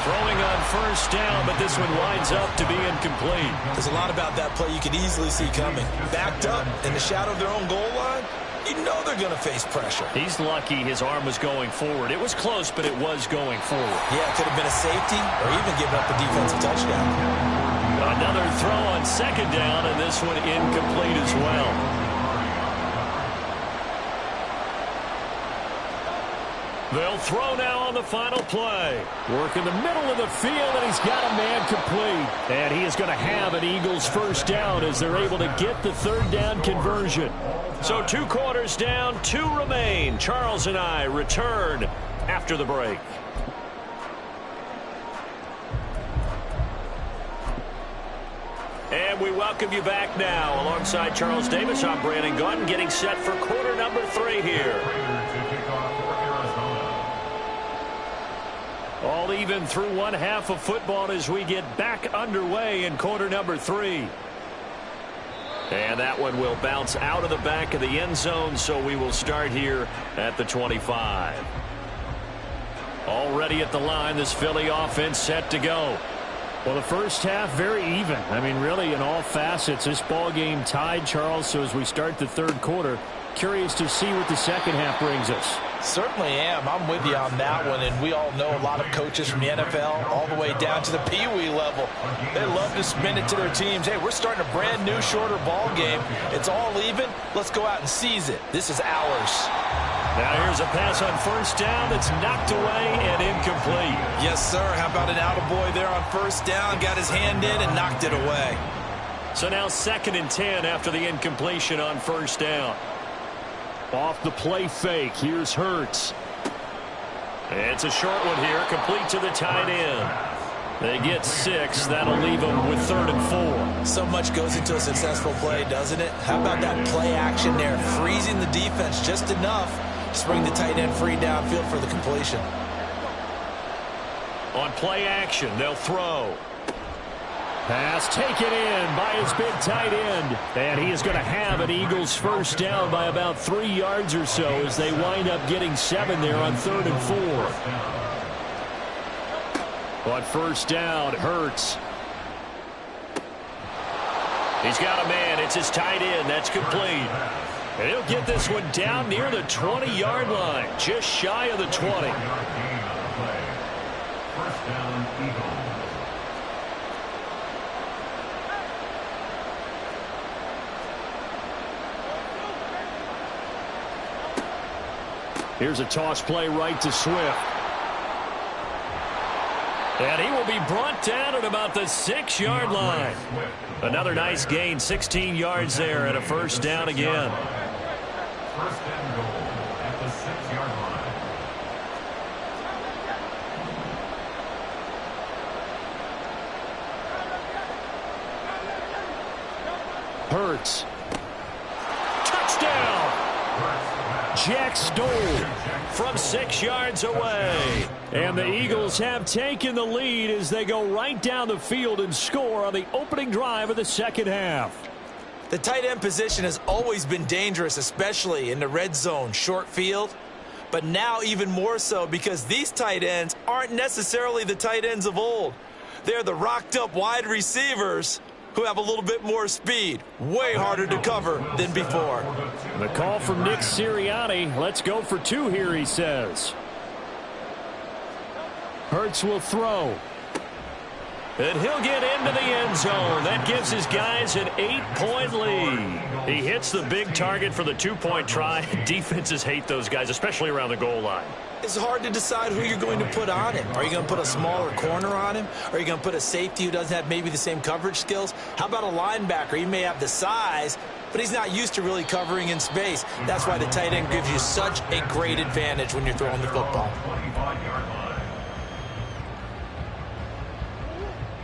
Throwing on first down, but this one winds up to be incomplete. There's a lot about that play you could easily see coming. Backed up in the shadow of their own goal line, you know they're going to face pressure. He's lucky his arm was going forward. It was close, but it was going forward. Yeah, it could have been a safety or even given up a defensive touchdown. Another throw on second down, and this one incomplete as well. They'll throw now on the final play. Work in the middle of the field, and he's got a man complete. And he is going to have an Eagles first down as they're able to get the 3rd down conversion. So 2 quarters down, 2 remain. Charles and I return after the break. And we welcome you back now. Alongside Charles Davis, I'm Brandon Gunn, getting set for quarter number 3 here. All even through one half of football as we get back underway in quarter number 3. And that one will bounce out of the back of the end zone, so we will start here at the 25. Already at the line, this Philly offense set to go. Well, the first half, very even. I mean, really, in all facets, this ball game tied, Charles. So as we start the 3rd quarter, curious to see what the second half brings us. Certainly am. I'm with you on that one, and we all know a lot of coaches from the NFL all the way down to the Pee-wee level. They love to spin it to their teams. Hey, we're starting a brand new, shorter ball game. It's all even. Let's go out and seize it. This is ours. Now here's a pass on first down that's knocked away and incomplete. Yes, sir. How about an attaboy there on first down? Got his hand in and knocked it away. So now 2nd and 10 after the incompletion on first down. Off the play fake, here's Hurts. It's a short one here, complete to the tight end. They get 6. That'll leave them with 3rd and 4. So much goes into a successful play, doesn't it? How about that play action there, freezing the defense just enough to bring the tight end free downfield for the completion. On play action, they'll throw. Pass taken in by his big tight end. And he is going to have an Eagles first down by about 3 yards or so as they wind up getting 7 there on 3rd and 4. On first down, Hurts. He's got a man. It's his tight end. That's complete. And he'll get this one down near the 20-yard line, just shy of the 20. First down, Eagles. Here's a toss play right to Swift. And he will be brought down at about the 6-yard line. Another nice gain, 16 yards there, and a first down again. First and goal at the 6-yard line. Hurts. Touchdown! Jack Stoll from 6 yards away. And the Eagles have taken the lead as they go right down the field and score on the opening drive of the second half. The tight end position has always been dangerous, especially in the red zone, short field. But now even more so because these tight ends aren't necessarily the tight ends of old. They're the rocked-up wide receivers who have a little bit more speed. Way harder to cover than before. The call from Nick Sirianni. Let's go for 2 here, he says. Hurts will throw. And he'll get into the end zone. That gives his guys an 8-point lead. He hits the big target for the 2-point try. Defenses hate those guys, especially around the goal line. It's hard to decide who you're going to put on him. Are you going to put a smaller corner on him? Are you going to put a safety who doesn't have maybe the same coverage skills? How about a linebacker? He may have the size, but he's not used to really covering in space. That's why the tight end gives you such a great advantage when you're throwing the football.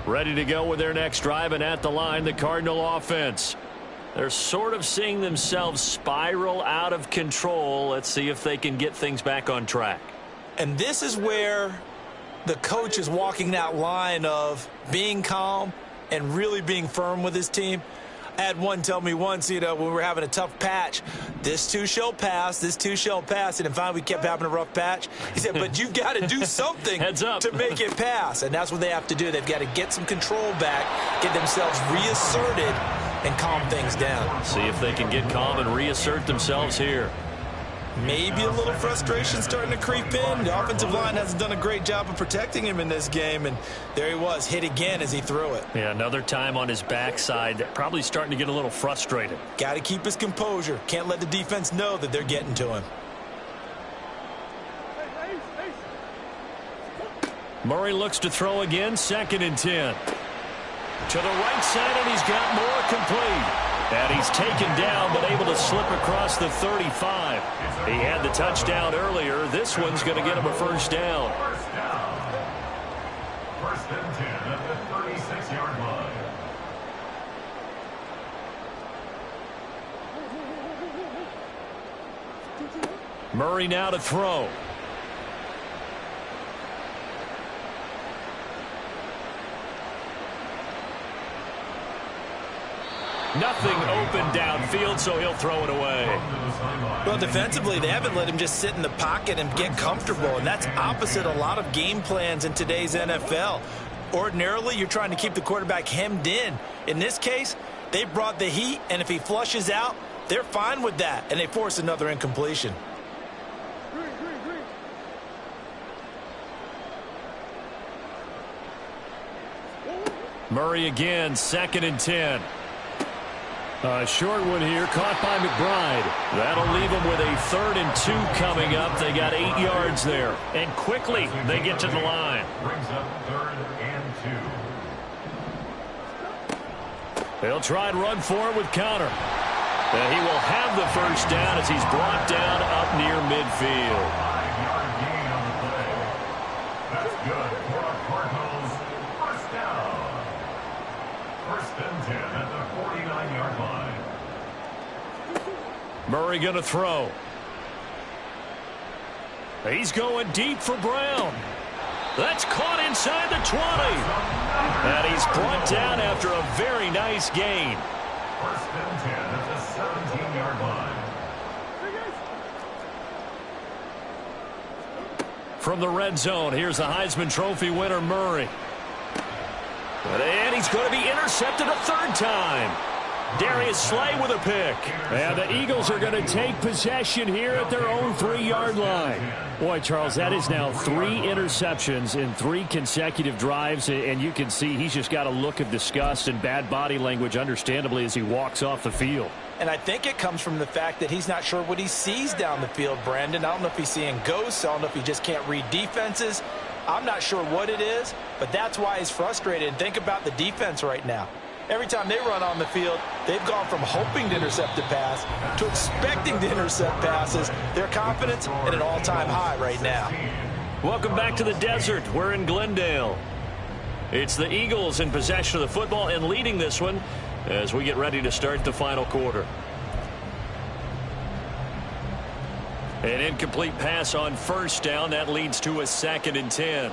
Ready to go with their next drive, and at the line, the Cardinal offense. They're sort of seeing themselves spiral out of control. Let's see if they can get things back on track. And this is where the coach is walking that line of being calm and really being firm with his team. I had one tell me once, when we were having a tough patch, this too shall pass, this too shall pass. And finally, we kept having a rough patch. He said, but you've got to do something to make it pass. And that's what they have to do. They've got to get some control back, get themselves reasserted, and calm things down. See if they can get calm and reassert themselves here. Maybe a little frustration starting to creep in. The offensive line hasn't done a great job of protecting him in this game, and there he was, hit again as he threw it. Yeah, another time on his backside, probably starting to get a little frustrated. Got to keep his composure. Can't let the defense know that they're getting to him. Murray looks to throw again, 2nd and 10. To the right side, and he's got more complete. And he's taken down, but able to slip across the 35. He had the touchdown earlier. This one's going to get him a first down. First and 10 at the 36-yard line. Murray now to throw. Nothing open downfield, so he'll throw it away. Well, defensively, they haven't let him just sit in the pocket and get comfortable, and that's opposite a lot of game plans in today's NFL. Ordinarily, you're trying to keep the quarterback hemmed in. In this case, they brought the heat, and if he flushes out, they're fine with that, and they force another incompletion. Murray again, 2nd and 10. A short one here, caught by McBride. That'll leave them with a 3rd and 2 coming up. They got 8 yards there. And quickly, they get to the line. Brings up 3rd and 2. They'll try and run forward with Conner. And he will have the first down as he's brought down up near midfield. 5-yard gain on the play. That's good for our Cardinals. First down. First and 10 at the 49-yard line. Murray going to throw. He's going deep for Brown. That's caught inside the 20. And he's brought down after a very nice gain. First and 10 at the 17-yard line. From the red zone, here's the Heisman Trophy winner, Murray. And he's going to be intercepted a 3rd time. Darius Slay with a pick. And the Eagles are going to take possession here at their own 3-yard line. Boy, Charles, that is now 3 interceptions in 3 consecutive drives, and you can see he's just got a look of disgust and bad body language, understandably, as he walks off the field. And I think it comes from the fact that he's not sure what he sees down the field, Brandon. I don't know if he's seeing ghosts. I don't know if he just can't read defenses. I'm not sure what it is, but that's why he's frustrated. And think about the defense right now. Every time they run on the field, they've gone from hoping to intercept a pass to expecting to intercept passes. Their confidence at an all-time high right now. Welcome back to the desert. We're in Glendale. It's the Eagles in possession of the football and leading this one as we get ready to start the final quarter. An incomplete pass on first down. That leads to a 2nd and 10.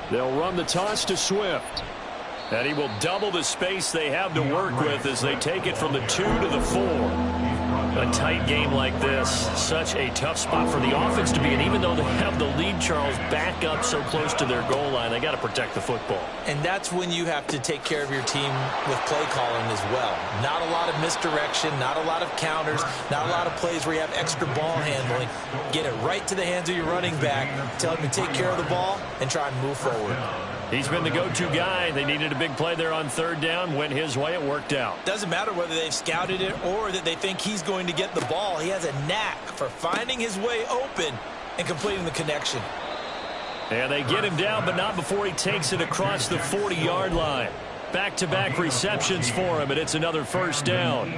They'll run the toss to Swift. And he will double the space they have to work with as they take it from the 2 to the 4. A tight game like this, such a tough spot for the offense to be in. Even though they have the lead, Charles, back up so close to their goal line, they got to protect the football. And that's when you have to take care of your team with play calling as well. Not a lot of misdirection, not a lot of counters, not a lot of plays where you have extra ball handling. Get it right to the hands of your running back, tell him to take care of the ball, and try and move forward. He's been the go-to guy. They needed a big play there on 3rd down. Went his way. It worked out. Doesn't matter whether they've scouted it or that they think he's going to get the ball. He has a knack for finding his way open and completing the connection. And they get him down, but not before he takes it across the 40-yard line. Back-to-back receptions for him, and it's another 1st down.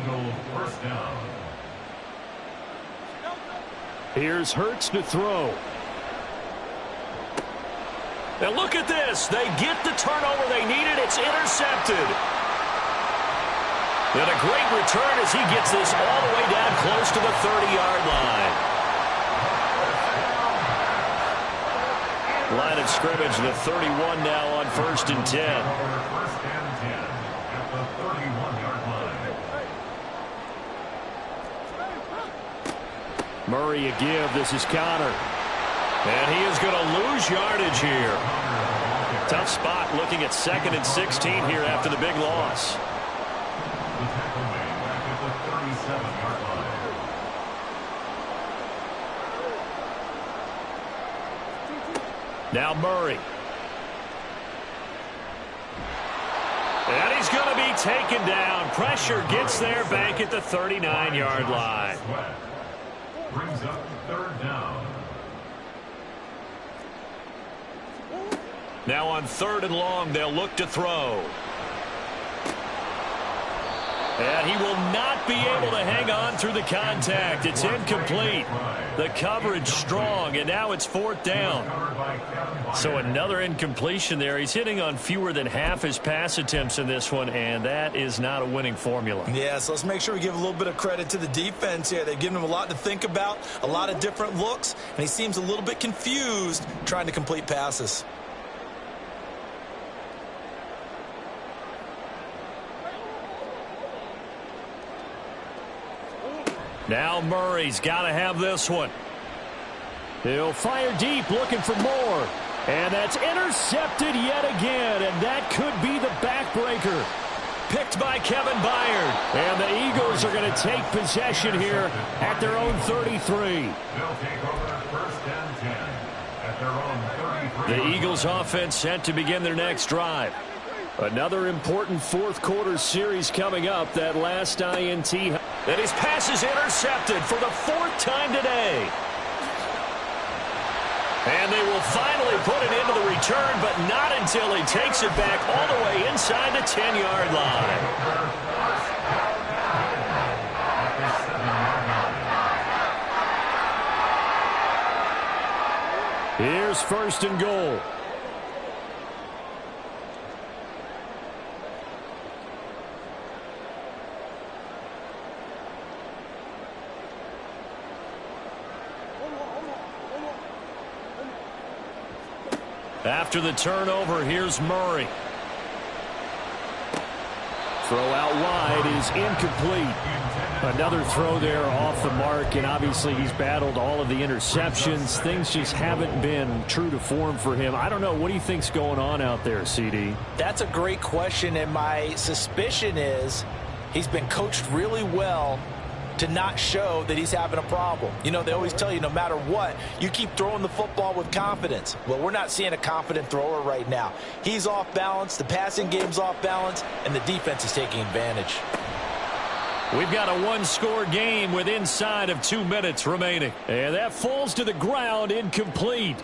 Here's Hurts to throw. Now look at this. They get the turnover they needed. It's intercepted. And a great return as he gets this all the way down close to the 30-yard line. Line of scrimmage, the 31 now on 1st and 10. 1st and 10 at the 31-yard line. Murray a give. This is Connor. And he is going to lose yardage here. Tough spot looking at 2nd and 16 here after the big loss. The tackle made back at the 37-yard line. Now Murray. And he's going to be taken down. Pressure gets there back at the 39-yard line. Brings up 3rd down. Now on 3rd and long, they'll look to throw. And he will not be able to hang on through the contact. It's incomplete. The coverage strong, and now it's 4th down. So another incompletion there. He's hitting on fewer than half his pass attempts in this one, and that is not a winning formula. Yeah, so let's make sure we give a little bit of credit to the defense here. They've given him a lot to think about, a lot of different looks, and he seems a little bit confused trying to complete passes. Now Murray's got to have this one. He'll fire deep, looking for more. And that's intercepted yet again, and that could be the backbreaker. Picked by Kevin Byard. And the Eagles are going to take possession here at their own 33. They'll take over 1st and 10 at their own 33. The Eagles offense set to begin their next drive. Another important 4th quarter series coming up. That last INT. And his pass is intercepted for the 4th time today. And they will finally put it into the return, but not until he takes it back all the way inside the 10-yard line. Here's 1st and goal. After the turnover, here's Murray. Throw out wide is incomplete. Another throw there off the mark, and obviously he's battled all of the interceptions. Things just haven't been true to form for him. I don't know. What do you think's going on out there, CD? That's a great question, and my suspicion is he's been coached really well to not show that he's having a problem. You know, they always tell you no matter what, you keep throwing the football with confidence. Well, we're not seeing a confident thrower right now. He's off balance, the passing game's off balance, and the defense is taking advantage. We've got a one-score game with inside of 2 minutes remaining. And that falls to the ground, incomplete.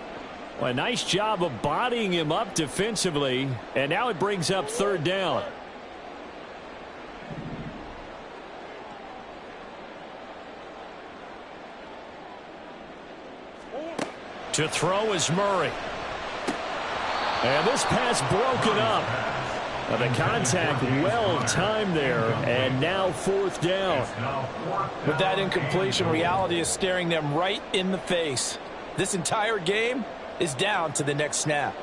Well, a nice job of bodying him up defensively, and now it brings up 3rd down. To throw is Murray. And this pass broken up. The contact well timed there, and now 4th down. With that incompletion, reality is staring them right in the face. This entire game is down to the next snap.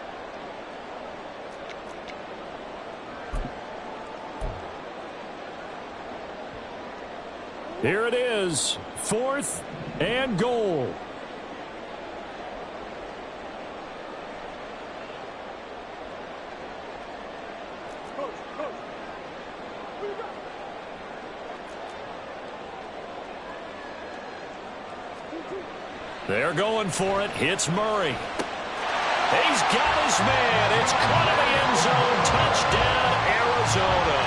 Here it is, 4th and goal. They're going for it. It's Murray. He's got his man. It's caught in the end zone. Touchdown, Arizona.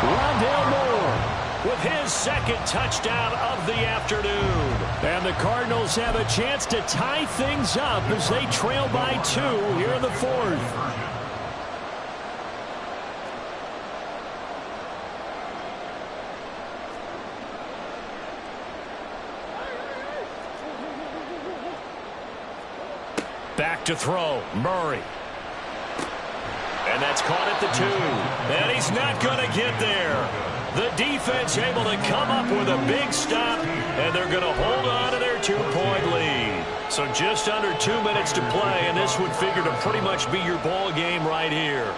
Rondale Moore with his 2nd touchdown of the afternoon. And the Cardinals have a chance to tie things up as they trail by 2 here in the 4th. Back to throw, Murray. And that's caught at the 2. And he's not going to get there. The defense able to come up with a big stop, and they're going to hold on to their 2-point lead. So just under 2 minutes to play, and this would figure to pretty much be your ball game right here.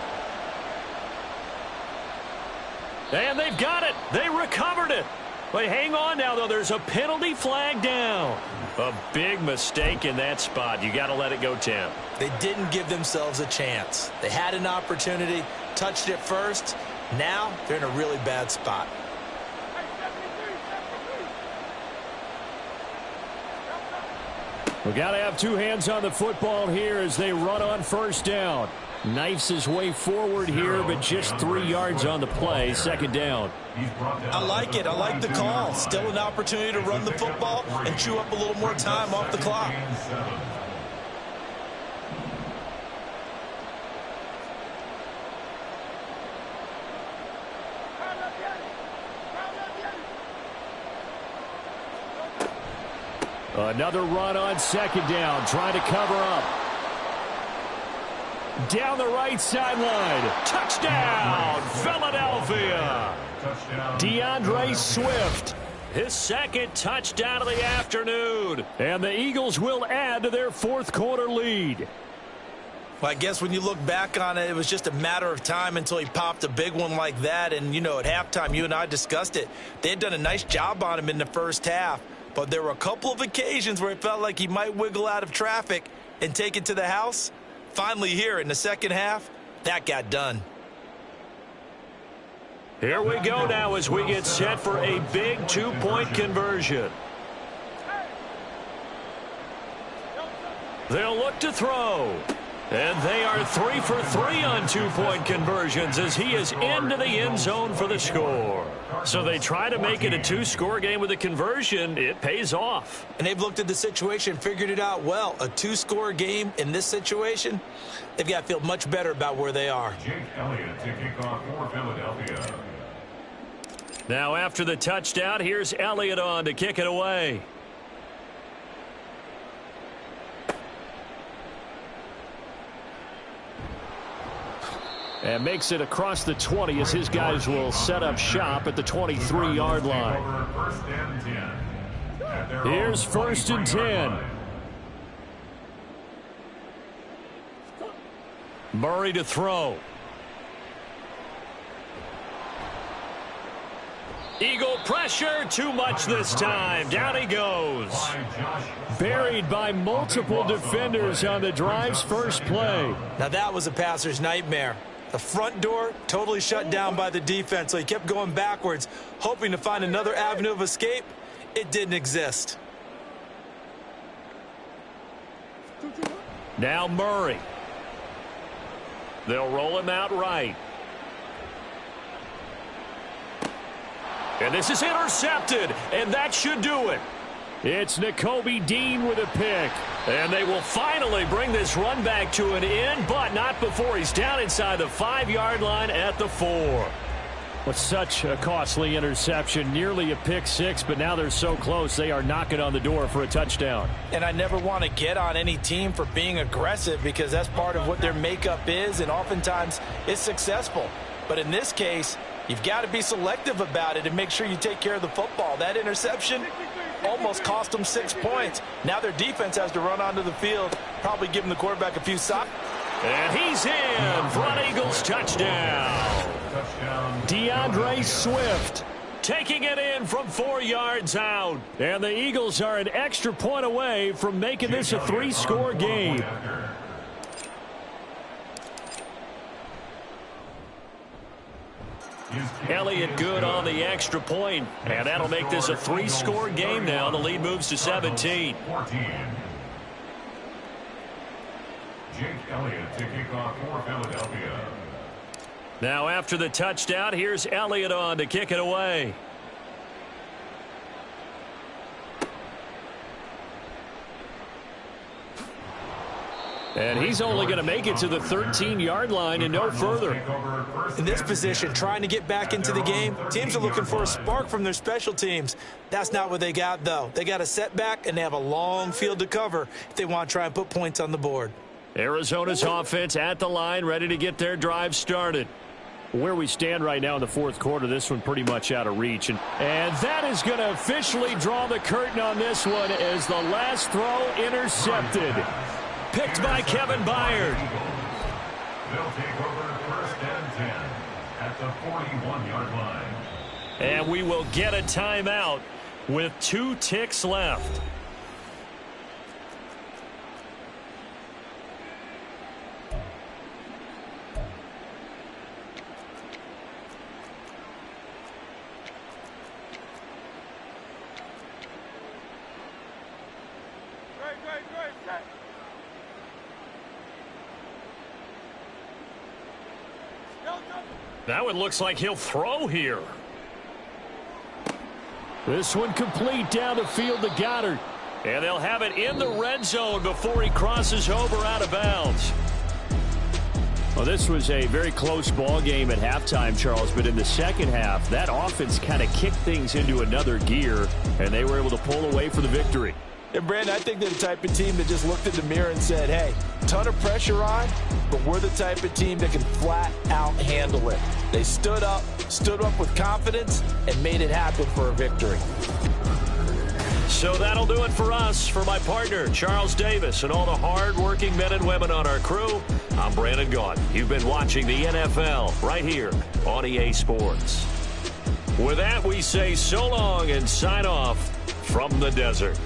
And they've got it. They recovered it. But hang on now, though. There's a penalty flag down. A big mistake in that spot. You got to let it go, Tim. They didn't give themselves a chance. They had an opportunity, touched it first. Now they're in a really bad spot. We got to have 2 hands on the football here as they run on 1st down. Knifes his way forward here, but just 3 yards on the play. 2nd down. I like it. I like the call. Still an opportunity to run the football and chew up a little more time off the clock. Another run on 2nd down, trying to cover up. Down the right sideline. Touchdown, Philadelphia. DeAndre Swift, his 2nd touchdown of the afternoon. And the Eagles will add to their 4th quarter lead. Well, I guess when you look back on it, it was just a matter of time until he popped a big one like that. And, you know, at halftime, you and I discussed it. They had done a nice job on him in the 1st half. But there were a couple of occasions where it felt like he might wiggle out of traffic and take it to the house. Finally here in the 2nd half, that got done. Here we go now as we get set for a big 2-point conversion. They'll look to throw. And they are 3 for 3 on 2-point conversions as he is into the end zone for the score. So they try to make it a 2-score game with a conversion. It pays off. And they've looked at the situation, figured it out well. A 2-score game in this situation, they've got to feel much better about where they are. Jake Elliott to kick off for Philadelphia. Now after the touchdown, here's Elliott on to kick it away. And makes it across the 20 as his guys will set up shop at the 23-yard line. Here's 1st and 10. Murray to throw. Eagle pressure, too much this time. Down he goes. Buried by multiple defenders on the drive's first play. Now that was a passer's nightmare. The front door totally shut down by the defense, so he kept going backwards, hoping to find another avenue of escape. It didn't exist. Now Murray. They'll roll him out right. And this is intercepted, and that should do it. It's Nakobe Dean with a pick. And they will finally bring this run back to an end, but not before he's down inside the 5-yard line at the 4. With such a costly interception, nearly a pick six, but now they're so close they are knocking on the door for a touchdown. And I never want to get on any team for being aggressive because that's part of what their makeup is, and oftentimes it's successful. But in this case, you've got to be selective about it and make sure you take care of the football. That interception almost cost them 6 points. Now their defense has to run onto the field, probably giving the quarterback a few socks. And he's in for an Eagles touchdown. DeAndre Swift taking it in from 4 yards out. And the Eagles are an extra point away from making this a 3-score game. Elliott good on the extra point, and that'll make this a 3-score game now. The lead moves to 17. Jake Elliott to kick off for Philadelphia. Now after the touchdown, here's Elliott on to kick it away. And he's only going to make it to the 13-yard line and no further. In this position, trying to get back into the game, teams are looking for a spark from their special teams. That's not what they got, though. They got a setback, and they have a long field to cover if they want to try and put points on the board. Arizona's offense at the line, ready to get their drive started. Where we stand right now in the fourth quarter, this one pretty much out of reach. And that is going to officially draw the curtain on this one as the last throw intercepted. Picked by Kevin Byard. They'll take over 1st and 10 at the 41-yard line. And we will get a timeout with 2 ticks left. That one looks like he'll throw here. This one complete down the field to Goddard. And they'll have it in the red zone before he crosses over out of bounds. Well, this was a very close ball game at halftime, Charles, but in the second half, that offense kind of kicked things into another gear, and they were able to pull away for the victory. And, Brandon, I think they're the type of team that just looked in the mirror and said, hey, ton of pressure on, but we're the type of team that can flat out handle it. They stood up with confidence, and made it happen for a victory. So that'll do it for us. For my partner, Charles Davis, and all the hard-working men and women on our crew, I'm Brandon Gaudin. You've been watching the NFL right here on EA Sports. With that, we say so long and sign off from the desert.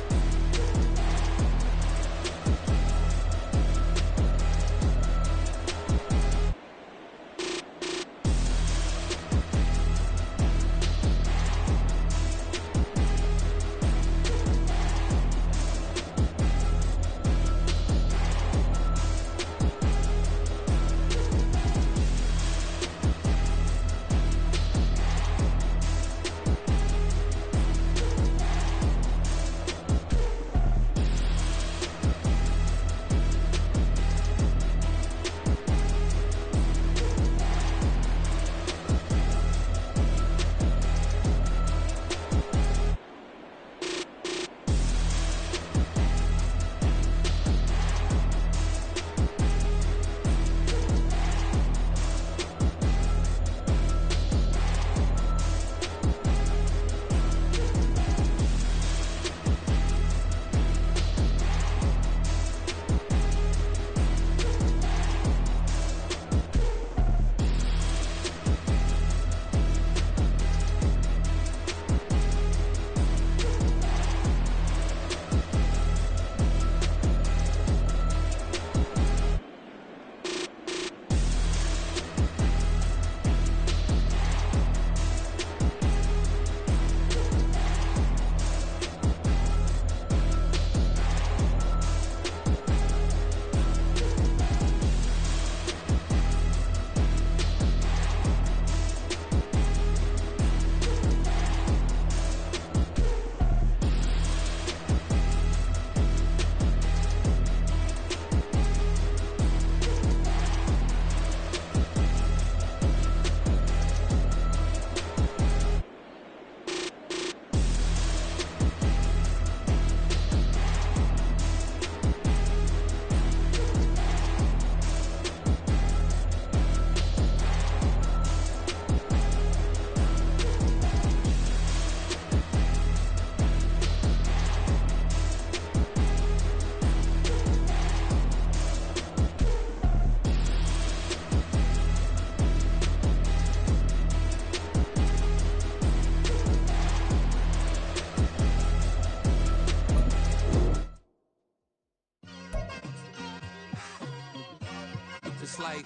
like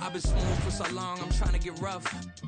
I've been smooth for so long, I'm trying to get rough.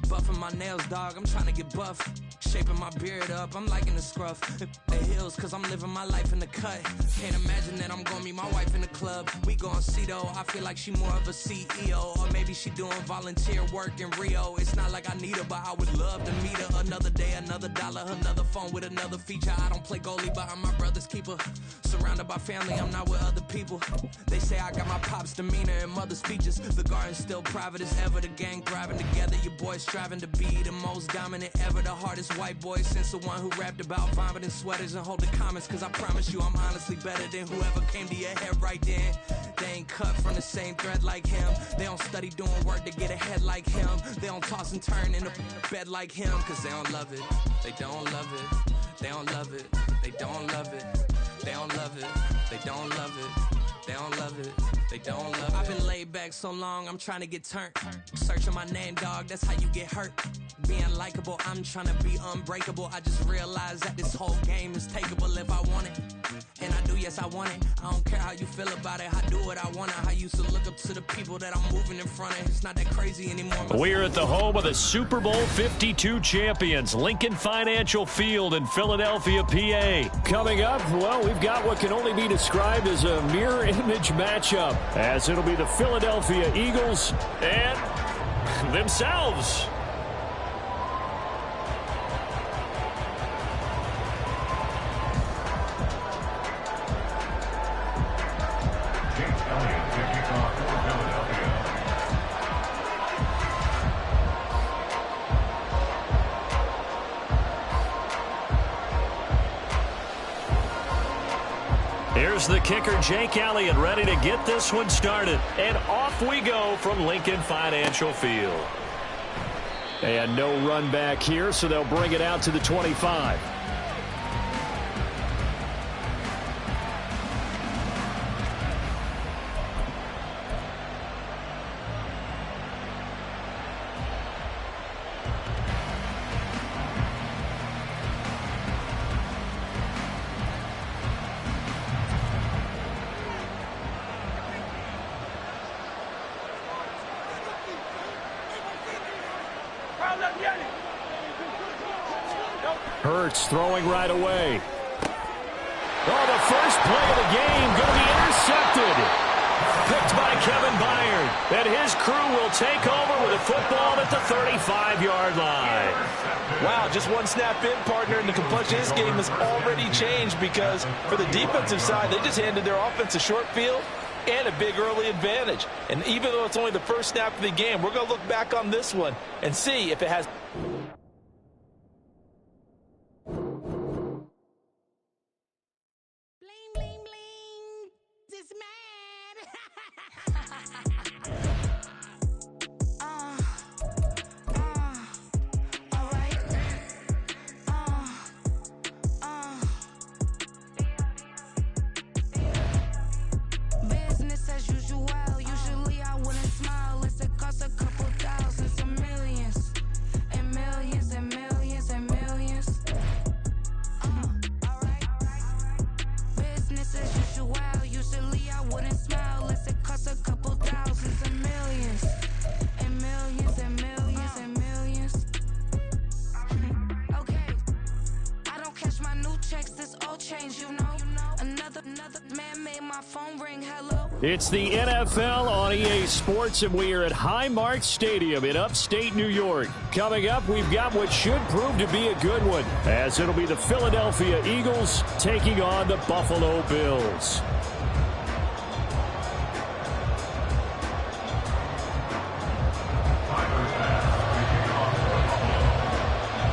Buffing my nails, dog, I'm trying to get buff. Shaping my beard up, I'm liking the scruff. The heels, cause I'm living my life in the cut. Can't imagine that I'm gonna meet my wife in the club. We gon' see though, I feel like she more of a CEO. Or maybe she doing volunteer work in Rio. It's not like I need her, but I would love to meet her. Another day, another dollar, another phone with another feature. I don't play goalie, but I'm my brother's keeper. Surrounded by family, I'm not with other people. They say I got my pop's demeanor and mother's features. The garden's still private as ever, the gang thriving together. Your boys striving to be the most dominant ever. The hardest white boy since the one who rapped about vomiting sweaters and holding comments. Cause I promise you I'm honestly better than whoever came to your head right then. They ain't cut from the same thread like him. They don't study doing work to get ahead like him. They don't toss and turn in the bed like him. Cause they don't love it, they don't love it. They don't love it, they don't love it. They don't love it, they don't love it. They don't love it, they don't love it. I've been laid back so long, I'm trying to get turned. Searching my name, dog, that's how you get hurt. Being likable, I'm trying to be unbreakable. I just realized that this whole game is takeable if I want it. And I do, yes, I want it. I don't care how you feel about it, I do what I want it. I used to look up to the people that I'm moving in front of. It's not that crazy anymore. We're at the home of the Super Bowl 52 champions, Lincoln Financial Field in Philadelphia, PA. Coming up, well, we've got what can only be described as a mirror image matchup, as it'll be the Philadelphia Eagles and themselves. Here's the kicker, Jake Elliott, ready to get this one started. And off we go from Lincoln Financial Field. And no run back here, so they'll bring it out to the 25. Hurts throwing right away. Oh, the first play of the game going to be intercepted. Picked by Kevin Byard. And his crew will take over with a football at the 35-yard line. Wow, just one snap in, partner, and the complexion of this game has already changed because for the defensive side, they just handed their offense a short field and a big early advantage. And even though it's only the first snap of the game, we're going to look back on this one and see if it has... It's the NFL on EA Sports, and we are at Highmark Stadium in upstate New York. Coming up, we've got what should prove to be a good one, as it'll be the Philadelphia Eagles taking on the Buffalo Bills.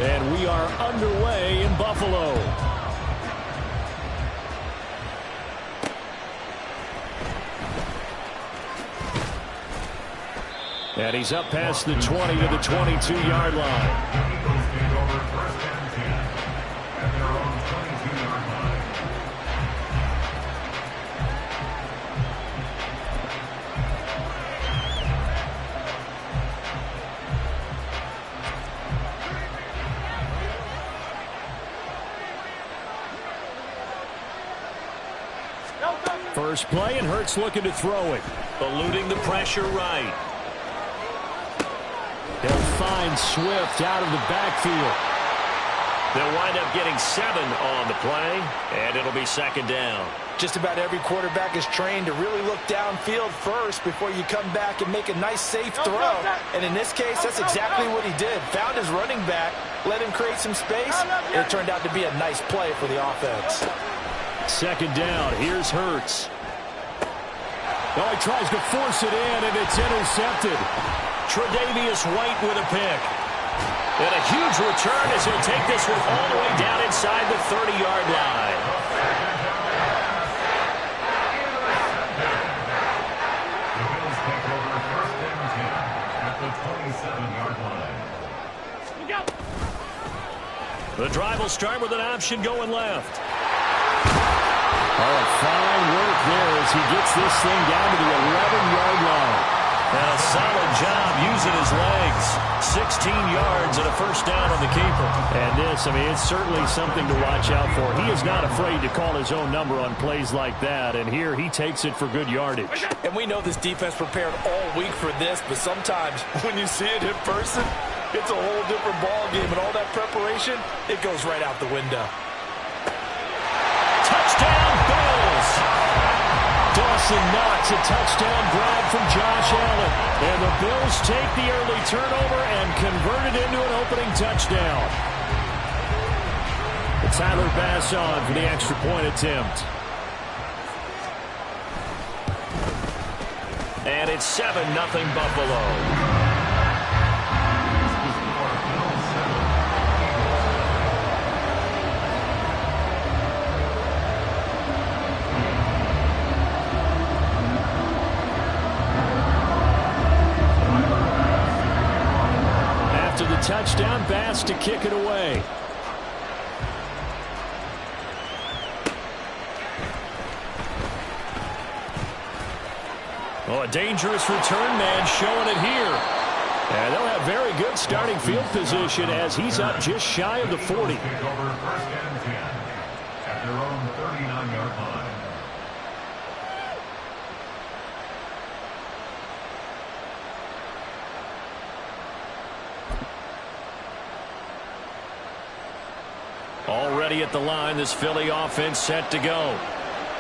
And we are underway in Buffalo. And he's up past the 20 to the 22-yard line. Eagles take over first and 10 at their own 22-yard line. First play, and Hurts looking to throw it. Eluding the pressure right. They'll find Swift out of the backfield. They'll wind up getting 7 on the play, and it'll be second down. Just about every quarterback is trained to really look downfield first before you come back and make a nice, safe throw. And in this case, that's exactly what he did. Found his running back, let him create some space, and it turned out to be a nice play for the offense. Second down, here's Hurts. Oh, he tries to force it in, and it's intercepted. Tre'Davious White with a pick. And a huge return as he'll take this one all the way down inside the 30-yard line. The Bills take over first and 10 at the 27-yard line. The drive will start with an option going left. Oh, fine work there as he gets this thing down to the 11-yard line. And a solid job using his legs. 16 yards and a first down on the keeper. And this, I mean, it's certainly something to watch out for. He is not afraid to call his own number on plays like that. And here he takes it for good yardage. And we know this defense prepared all week for this, but sometimes when you see it in person, it's a whole different ball game. And all that preparation, it goes right out the window. Touchdown, Bills! Dawson Knox, a touchdown grab from Josh Allen. And the Bills take the early turnover and convert it into an opening touchdown. Tyler Bass on for the extra point attempt. And it's 7-0 Buffalo. Touchdown, Bass to kick it away. Oh, a dangerous return man showing it here. And they'll have very good starting field position as he's up just shy of the 40. Take over first and 10 at their own 39-yard line. Already at the line, this Philly offense set to go.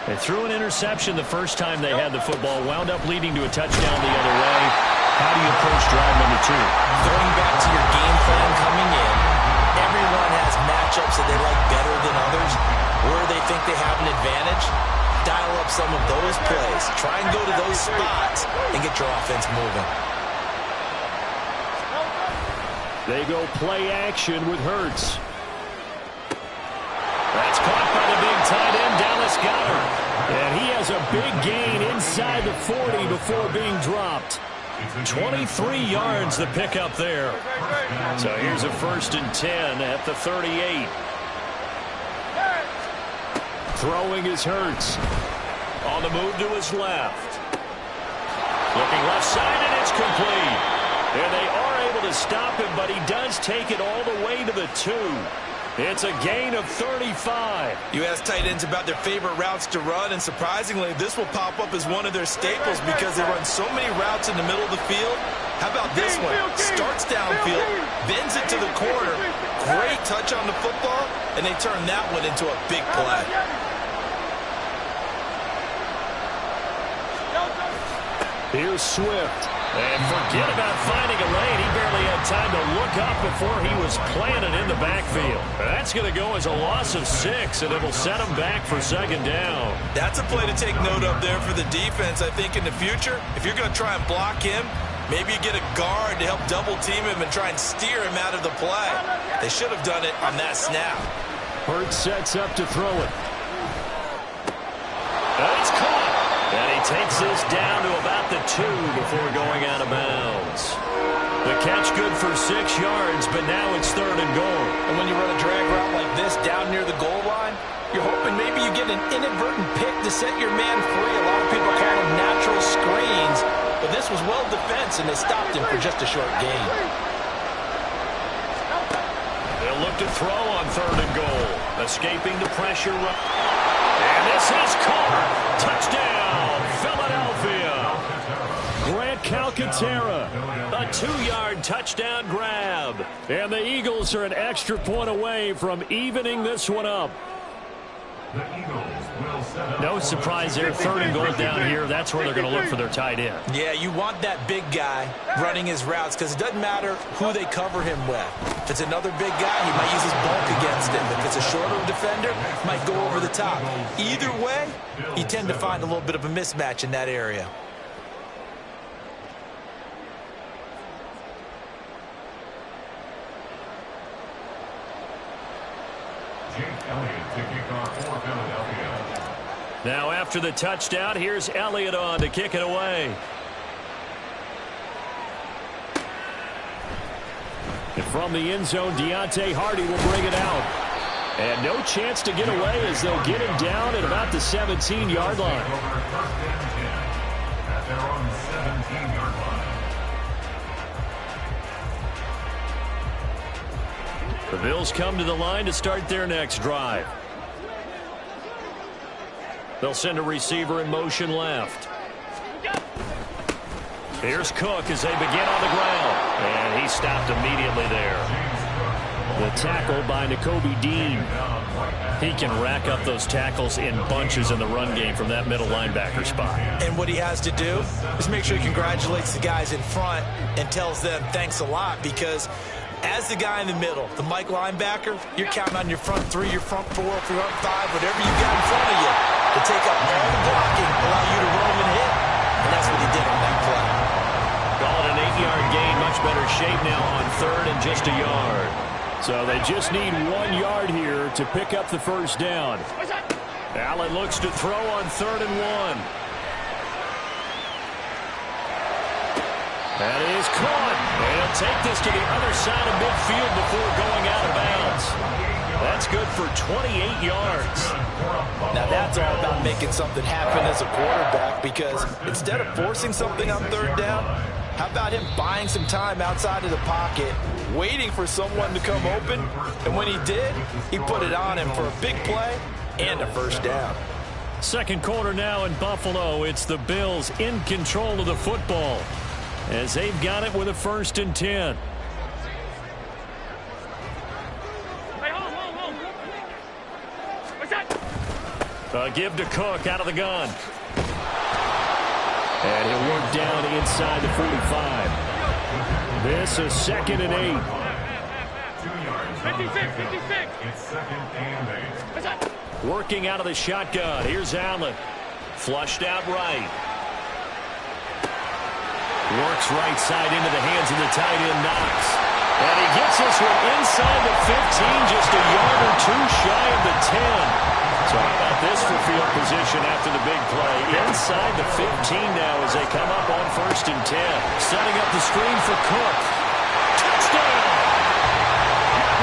They threw an interception the first time they had the football, wound up leading to a touchdown the other way. How do you approach drive number 2? Going back to your game plan coming in, everyone has matchups that they like better than others, where they think they have an advantage. Dial up some of those plays. Try and go to those spots and get your offense moving. They go play action with Hurts. That's caught by the big tight end, Dallas Goedert. And he has a big gain inside the 40 before being dropped. 23 yards the pickup there. So here's a 1st and 10 at the 38. Throwing is Hurts. On the move to his left. Looking left side, and it's complete. And they are able to stop him, but he does take it all the way to the 2. It's a gain of 35. You ask tight ends about their favorite routes to run, and surprisingly, this will pop up as one of their staples because they run so many routes in the middle of the field. How about this one? Starts downfield, bends it to the corner. Great touch on the football, and they turn that one into a big play. Here's Swift. And forget about finding a lane. He barely had time to look up before he was planted in the backfield. That's going to go as a loss of 6, and it will set him back for 2nd down. That's a play to take note of there for the defense. I think in the future, if you're going to try and block him, maybe you get a guard to help double team him and try and steer him out of the play. They should have done it on that snap. Hurts sets up to throw it. That's caught. And he takes this down to about the 2 before going out of bounds. The catch good for 6 yards, but now it's 3rd and goal. And when you run a drag route like this down near the goal line, you're hoping maybe you get an inadvertent pick to set your man free. A lot of people call them natural screens, but this was well defense, and they stopped him for just a short gain. They'll look to throw on 3rd and goal. Escaping the pressure. And this is caught. Touchdown, Philadelphia. Grant Calcaterra, a 2-yard touchdown grab. And the Eagles are an extra point away from evening this one up. No surprise there, 3rd and goal down here. That's where they're going to look for their tight end. Yeah, you want that big guy running his routes because it doesn't matter who they cover him with. If it's another big guy, he might use his bulk against him. If it's a shorter defender, he might go over the top. Either way, you tend to find a little bit of a mismatch in that area. Now after the touchdown, here's Elliott on to kick it away. And from the end zone, Deontay Hardy will bring it out. And no chance to get away as they'll get him down at about the 17-yard line. At their own 17-yard line. The Bills come to the line to start their next drive. They'll send a receiver in motion left. Here's Cook as they begin on the ground. And he stopped immediately there. The tackle by Nakobe Dean. He can rack up those tackles in bunches in the run game from that middle linebacker spot. And what he has to do is make sure he congratulates the guys in front and tells them thanks a lot, because as the guy in the middle, the Mike linebacker, you're counting on your front 3, your front 4, your front 5, whatever you got in front of you to take up all the blocking, allow you to roam and hit. And that's what he did on that play. Call it an 8-yard gain. Much better shape now on 3rd and just a yard. So they just need 1 yard here to pick up the first down. Allen looks to throw on 3rd and 1. That is caught. And he'll take this to the other side of midfield before going out of bounds. That's good for 28 yards. Now that's all about making something happen as a quarterback, because instead of forcing something on 3rd down, how about him buying some time outside of the pocket, waiting for someone to come open, and when he did, he put it on him for a big play and a first down. Second quarter now in Buffalo. It's the Bills in control of the football as they've got it with a 1st and 10. Give to Cook out of the gun. And he'll work down inside the 45. This is 2nd and 8. 56. It's 2nd and 8. Working out of the shotgun. Here's Allen. Flushed out right. Works right side into the hands of the tight end, Knox. And he gets this one inside the 15, just a yard or 2 shy of the 10. So how about this for field position after the big play? Inside the 15 now as they come up on 1st and 10. Setting up the screen for Cook. Touchdown!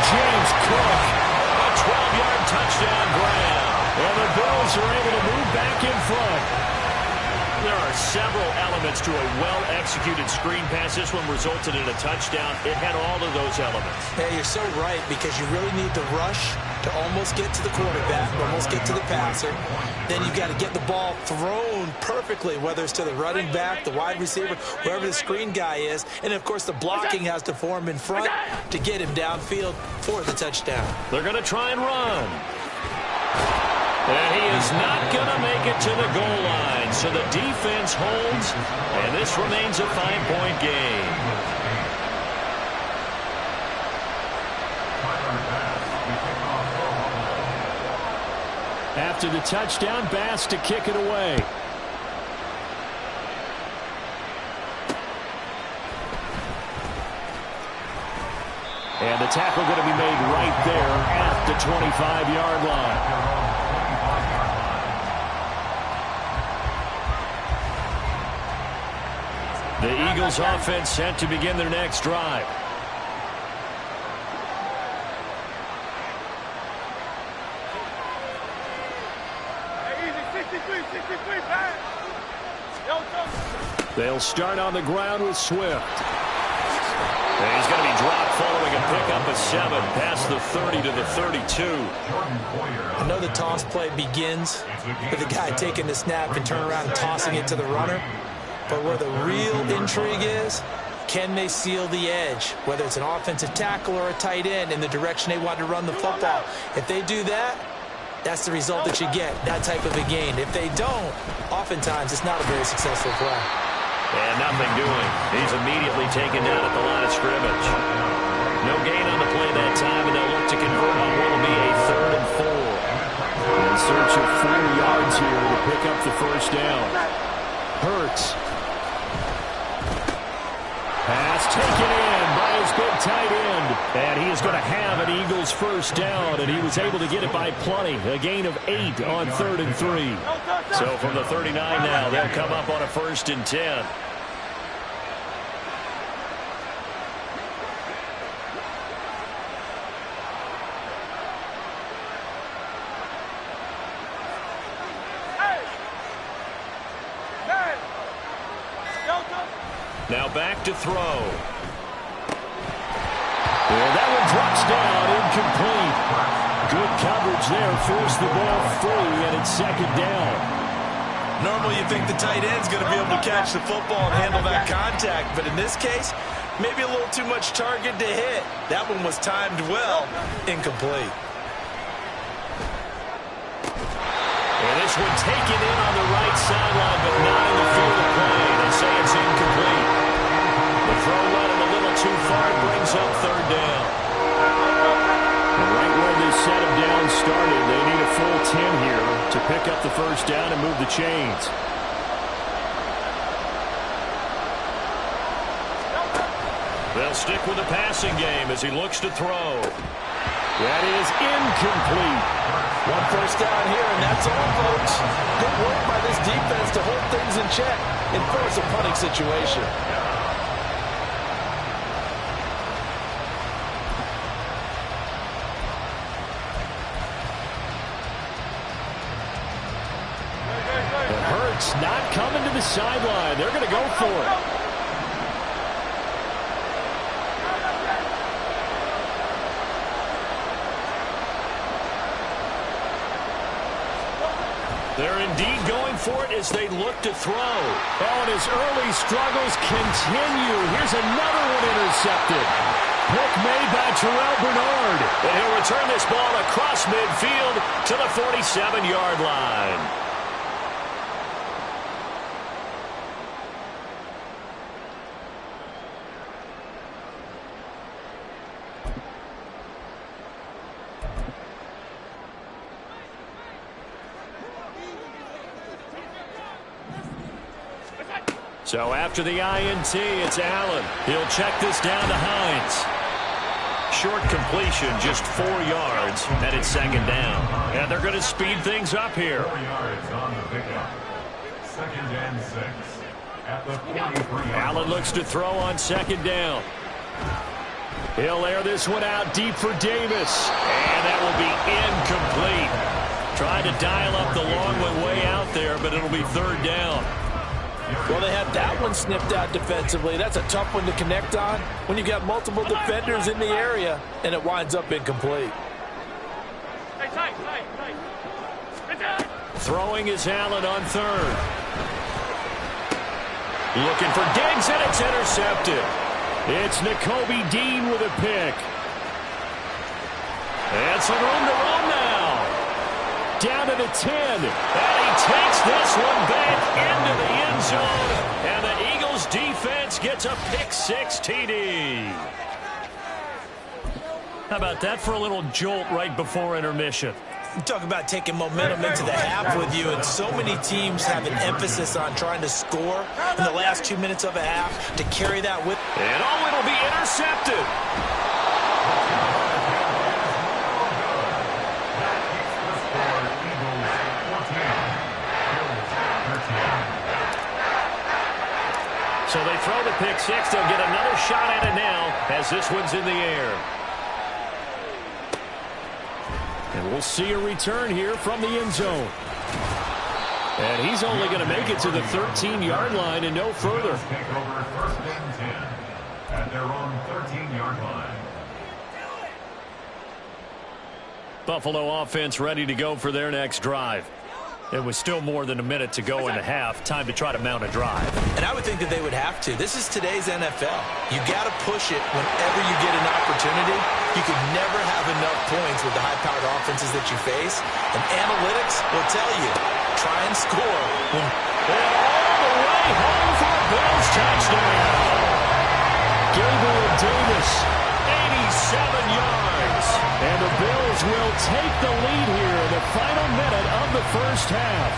James Cook. A 12-yard touchdown grab. And the Bills are able to move back in front. There are several elements to a well-executed screen pass. This one resulted in a touchdown. It had all of those elements. Yeah, you're so right, because you really need to rush to almost get to the quarterback, almost get to the passer. Then you've got to get the ball thrown perfectly, whether it's to the running back, the wide receiver, whoever the screen guy is. And, of course, the blocking has to form in front to get him downfield for the touchdown. They're going to try and run. And he is not going to make it to the goal line. So the defense holds, and this remains a 5-point game. After the touchdown, Bass to kick it away. And the tackle going to be made right there at the 25-yard line. The Eagles offense set to begin their next drive. They'll start on the ground with Swift. And he's going to be dropped following a pickup of 7 past the 30 to the 32. I know the toss play begins with the guy taking the snap and turn around and tossing it to the runner. But where the real intrigue is, can they seal the edge, whether it's an offensive tackle or a tight end, in the direction they want to run the football? If they do that, that's the result that you get, that type of a gain. If they don't, oftentimes it's not a very successful play. And nothing doing. He's immediately taken down at the line of scrimmage. No gain on the play that time, and they'll look to convert on what will be a 3rd and 4. In search of 4 yards here to pick up the first down. Hurts. Pass taken in by his big tight end. And he is going to have an Eagles first down, and he was able to get it by plenty. A gain of 8 on 3rd and 3. So from the 39 now, they'll come up on a 1st and 10. Now back to throw. And that one drops down, incomplete. Good coverage there, forced the ball free, and it's 2nd down. Normally you think the tight end's going to be able to catch the football and handle that contact, but in this case, maybe a little too much target to hit. That one was timed well, incomplete. And this one taken in on the right sideline, but not in the field of play. They say it's incomplete. The throw led him a little too far, brings up 3rd down. And right where this set of downs started, they need a full 10 here to pick up the first down and move the chains. They'll stick with the passing game as he looks to throw. That is incomplete. 1 first down here, and that's all, folks. Good work by this defense to hold things in check and force a punting situation. It hurts not coming to the sideline. They're going to go for it. They're indeed going for it as they look to throw. Oh, and his early struggles continue. Here's another one intercepted. Pick made by Terrell Bernard. And he'll return this ball across midfield to the 47-yard line. So after the INT, it's Allen. He'll check this down to Hines. Short completion, just 4 yards, and it's 2nd down. And they're going to speed things up here. 4 yards on the pickup. 2nd and 6 at the 43. Allen looks to throw on 2nd down. He'll air this one out deep for Davis. And that will be incomplete. Tried to dial up the long one way out there, but it'll be 3rd down. Well, they had that one snipped out defensively. That's a tough one to connect on when you've got multiple defenders in the area, and it winds up incomplete. Throwing is Allen on 3rd. Looking for Diggs, and it's intercepted. It's Nakobe Dean with a pick. And some room to run now. Down to the 10. And he takes this one back into the end zone. And the Eagles defense gets a pick-6 TD. How about that for a little jolt right before intermission? You talk about taking momentum into the half with you, and so many teams have an emphasis on trying to score in the last 2 minutes of a half to carry that with. And oh, it'll be intercepted. So they throw the pick-6. They'll get another shot at it now as this one's in the air. And we'll see a return here from the end zone. And he's only going to make it to the 13-yard line and no further. at their own 13-yard line. Buffalo offense ready to go for their next drive. It was still more than a minute to go in the half. Time to try to mount a drive. And I would think that they would have to. This is today's NFL. You got to push it whenever you get an opportunity. You could never have enough points with the high-powered offenses that you face. And analytics will tell you, try and score. All the way home for a Bills touchdown. Gabriel Davis, 87 yards. And the Bills will take the lead here in the final minute of the first half.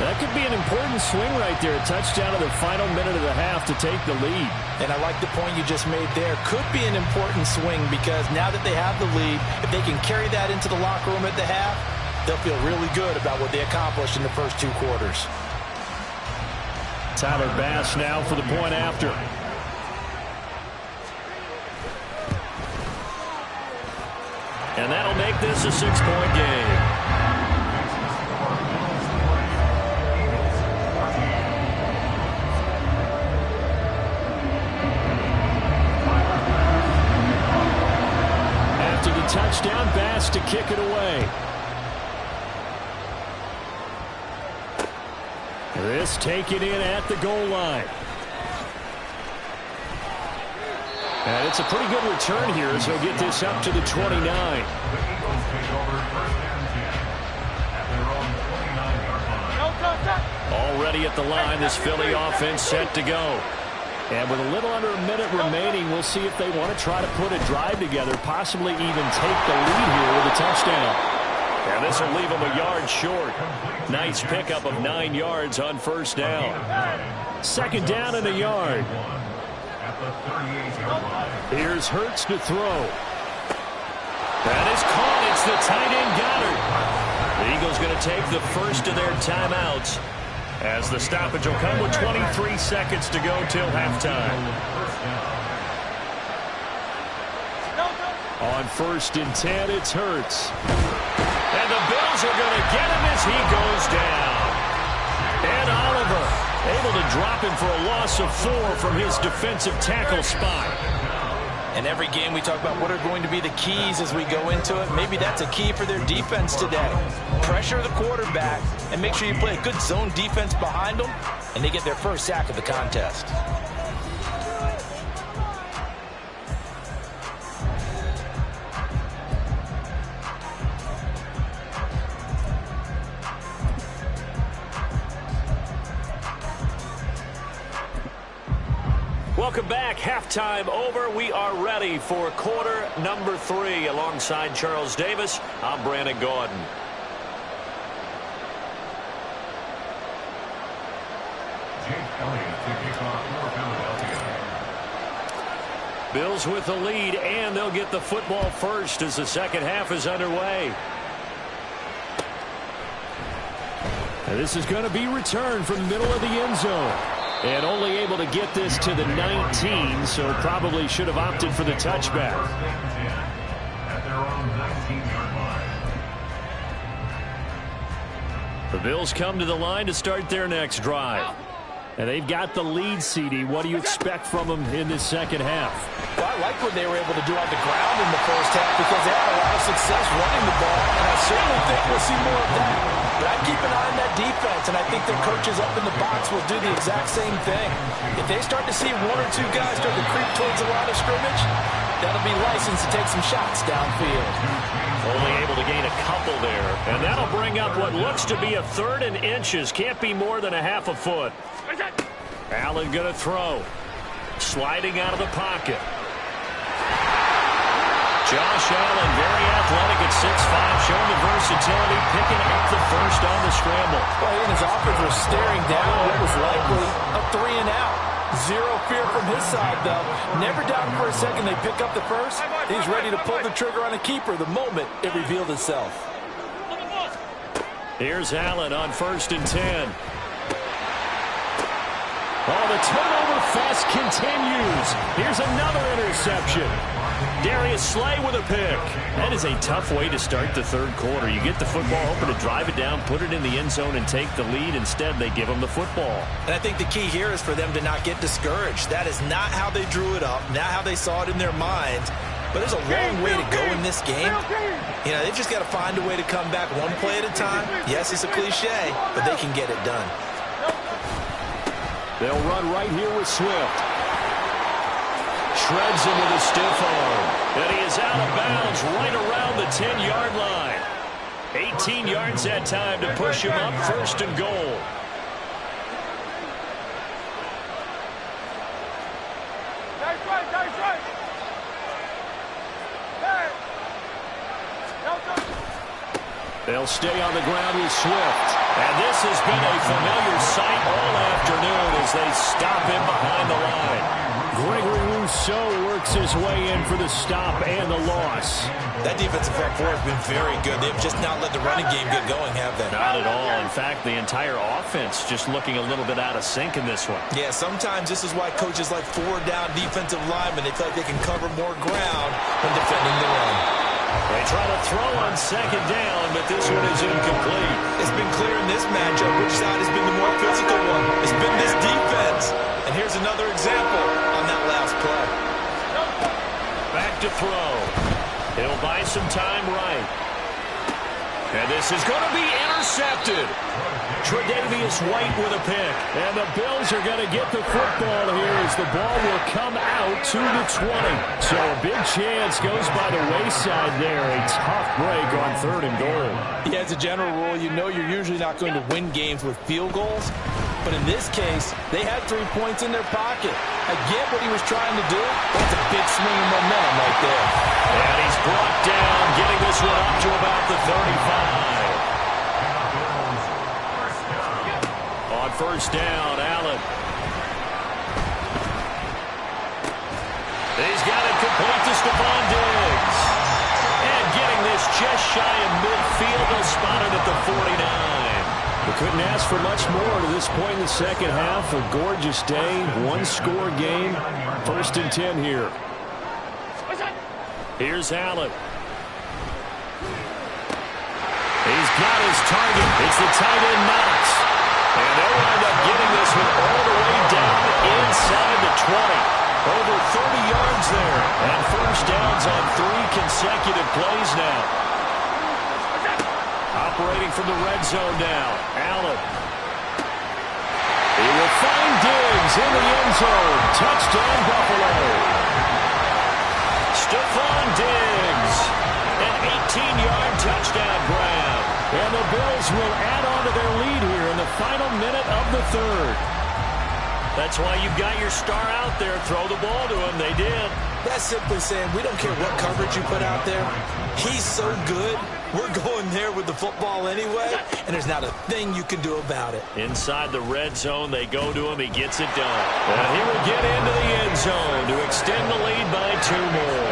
That could be an important swing right there. A touchdown in the final minute of the half to take the lead. And I like the point you just made there. Could be an important swing because now that they have the lead, if they can carry that into the locker room at the half, they'll feel really good about what they accomplished in the first 2 quarters. Tyler Bass now for the point after. And that'll make this a 6-point game. After the touchdown, Bass to kick it away. This taken in at the goal line. And it's a pretty good return here as he'll get this up to the 29. The Eagles take over first and 10 at their own 29-yard line. Already at the line, this Philly offense set to go. And with a little under a minute remaining, we'll see if they want to try to put a drive together, possibly even take the lead here with a touchdown. And this will leave them a yard short. Nice pickup of 9 yards on first down. Second down and a yard. At the 38-yard line. Here's Hurts to throw. That is caught. It's the tight end Goddard. The Eagles going to take the first of their timeouts as the stoppage will come with 23 seconds to go till halftime. On first and 10, it's Hurts. And the Bills are going to get him as he goes down. And Oliver able to drop him for a loss of 4 from his defensive tackle spot. And every game we talk about what are going to be the keys as we go into it. Maybe that's a key for their defense today. Pressure the quarterback and make sure you play a good zone defense behind them, and they get their first sack of the contest. Welcome back. Halftime over. We are ready for quarter number 3. Alongside Charles Davis, I'm Brandon Gordon. Jake Elliott to kick off for Philadelphia. Bills with the lead, and they'll get the football first as the second half is underway. And this is going to be returned from the middle of the end zone. And only able to get this to the 19, so probably should have opted for the touchback. At their own 19-yard line. The Bills come to the line to start their next drive. And they've got the lead, CD. What do you expect from them in this second half? Well, I like what they were able to do on the ground in the first half because they had a lot of success running the ball, and I certainly think we'll see more of that. But I keep an eye on that defense, and I think their coaches up in the box will do the exact same thing. If they start to see 1 or 2 guys start to creep towards the line of scrimmage, that'll be licensed to take some shots downfield. Only able to gain a couple there. And that'll bring up what looks to be a 3rd and inches. Can't be more than a half a foot. Allen going to throw. Sliding out of the pocket. Josh Allen, very athletic at 6'5", showing the versatility, picking up the first on the scramble. Well, he and his offense were staring down what was likely a 3 and out. Zero fear from his side, though. Never doubted for a second they pick up the first. He's ready to pull the trigger on a keeper the moment it revealed itself. Here's Allen on first and 10. Oh, the turnover fest continues. Here's another interception. Darius Slay with a pick. That is a tough way to start the third quarter. You get the football, hoping to drive it down, put it in the end zone, and take the lead. Instead, they give them the football. And I think the key here is for them to not get discouraged. That is not how they drew it up, not how they saw it in their minds. But there's a long way to go in this game. You know, they've just got to find a way to come back one play at a time. Yes, it's a cliche, but they can get it done. They'll run right here with Swift. Shreds him with a stiff arm. And he is out of bounds right around the 10-yard line. 18 yards that time to push him up, first and goal. They'll stay on the ground with Swift. And this has been a familiar sight all afternoon as they stop him behind the line. Gregory Rousseau works his way in for the stop and the loss. That defensive front four has been very good. They've just not let the running game get going, have they? Not at all. In fact, the entire offense just looking a little bit out of sync in this one. Yeah, sometimes this is why coaches like four-down defensive linemen, they feel like they can cover more ground when defending the run. They try to throw on second down, but this one is incomplete. It's been clear in this matchup which side has been the more physical one. It's been this defense. And here's another example on that last play. Back to throw. He'll buy some time right. And this is going to be intercepted. Tre'Davious White with a pick. And the Bills are going to get the football here as the ball will come out to the 20. So a big chance goes by the wayside there. A tough break on third and goal. Yeah, as a general rule, you know you're usually not going to win games with field goals. But in this case, they had 3 points in their pocket. I get what he was trying to do. That's a big swing of momentum right there. And he's brought down, getting this one up to about the 35. On first down, Allen. He's got it complete to Stephon Diggs. And getting this just shy of midfield, they'll spot it at the 49. We couldn't ask for much more to this point in the second half. A gorgeous day, one-score game. First and 10 here. Here's Allen. He's got his target. It's the tight end Knox. And they'll wind up getting this one all the way down inside the 20. Over 30 yards there. And first downs on 3 consecutive plays now. Operating from the red zone now. Allen. He will find Diggs in the end zone. Touchdown, Buffalo. Stephon Diggs. An 18-yard touchdown grab. And the Bills will add on to their lead here in the final minute of the third. That's why you've got your star out there. Throw the ball to him. They did. That's simply saying we don't care what coverage you put out there. He's so good. We're going there with the football anyway, and there's not a thing you can do about it. Inside the red zone, they go to him. He gets it done. And he will get into the end zone to extend the lead by 2 more.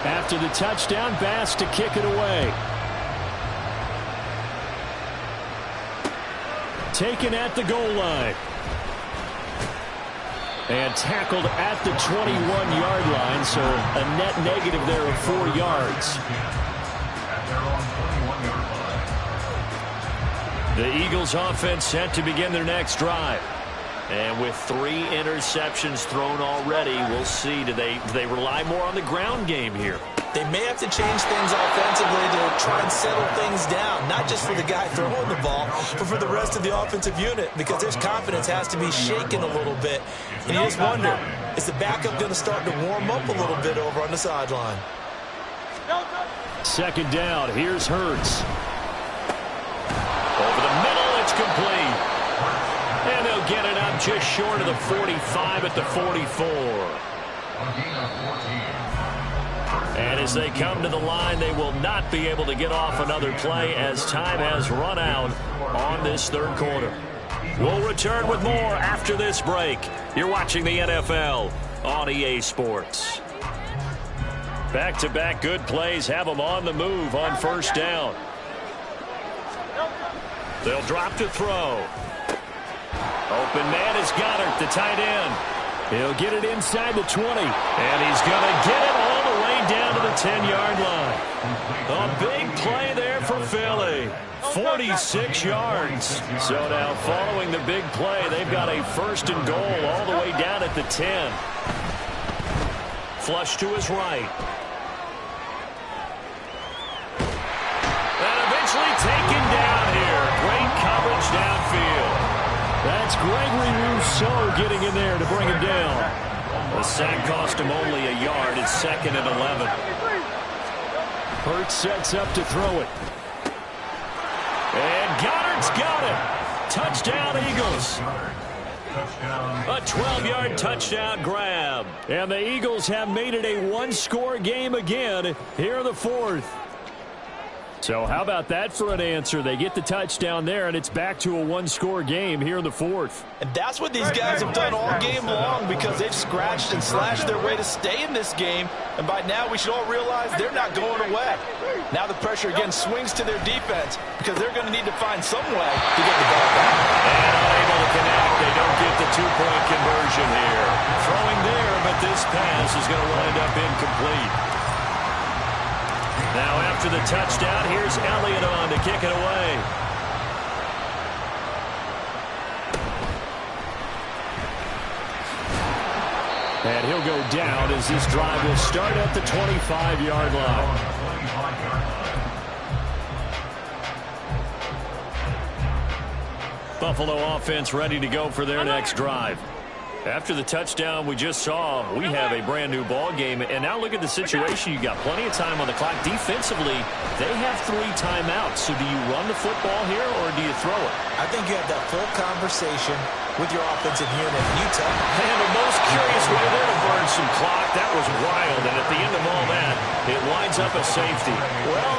After the touchdown, Bass to kick it away. Taken at the goal line. And tackled at the 21-yard line, so a net negative there of 4 yards. The Eagles offense set to begin their next drive. And with 3 interceptions thrown already, we'll see. Do they rely more on the ground game here? They may have to change things offensively to try and settle things down, not just for the guy throwing the ball, but for the rest of the offensive unit, because their confidence has to be shaken a little bit. And you just wonder, is the backup going to start to warm up a little bit over on the sideline? Second down, here's Hurts. Over the middle, it's complete. And they'll get it up just short of the 45 at the 44. And as they come to the line, they will not be able to get off another play as time has run out on this third quarter. We'll return with more after this break. You're watching the NFL on EA Sports. Back-to-back good plays have them on the move on first down. They'll drop to throw. Open man is Goddard, the tight end. He'll get it inside the 20. And he's going to get it all the way down to the 10-yard line. A big play there for Philly. 46 yards. So now following the big play, they've got a first and goal all the way down at the 10. Flush to his right. And eventually taken down here. Great coverage downfield. That's Gregory Rousseau getting in there to bring him down. The sack cost him only a yard. It's 2nd and 11. Hurts sets up to throw it. And Goddard's got it. Touchdown, Eagles. A 12-yard touchdown grab. And the Eagles have made it a one-score game again here in the 4th. So how about that for an answer? They get the touchdown there, and it's back to a one-score game here in the 4th. And that's what these guys have done all game long, because they've scratched and slashed their way to stay in this game. And by now, we should all realize they're not going away. Now the pressure again swings to their defense, because they're going to need to find some way to get the ball back. And unable to connect. They don't get the two-point conversion here. Throwing there, but this pass is going to wind up incomplete. Now after the touchdown, here's Elliott on to kick it away. And he'll go down as this drive will start at the 25-yard line. Buffalo offense ready to go for their next drive. After the touchdown we just saw, we have a brand-new ball game. And now look at the situation. You got plenty of time on the clock. Defensively, they have 3 timeouts. So do you run the football here or do you throw it? I think you have that full conversation with your offensive unit. You tell them. And the most curious way there to burn some clock. That was wild. And at the end of all that, it winds up a safety. Well,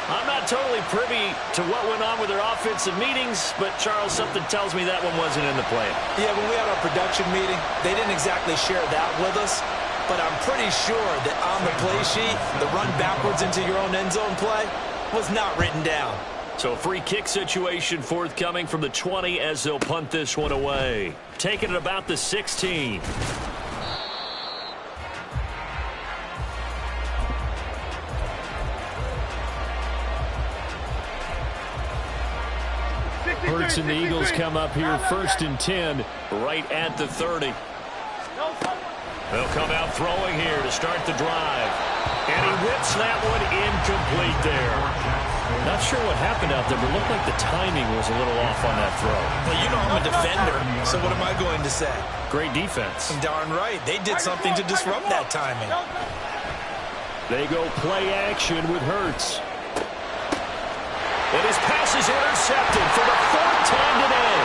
I'm not totally privy to what went on with their offensive meetings, but, Charles, something tells me that one wasn't in the plan. Yeah, when we had our production meeting, they didn't exactly share that with us, but I'm pretty sure that on the play sheet, the run backwards into your own end zone play was not written down. So a free kick situation forthcoming from the 20 as they'll punt this one away. Taking it about the 16. Hurts and the Eagles come up here 1st and 10 right at the 30. They'll come out throwing here to start the drive. And he whips that one incomplete there. Not sure what happened out there, but it looked like the timing was a little off on that throw. Well, you know I'm a defender, so what am I going to say? Great defense. Darn right. They did something to disrupt that timing. They go play action with Hurts. And his pass is intercepted for the 4th time today.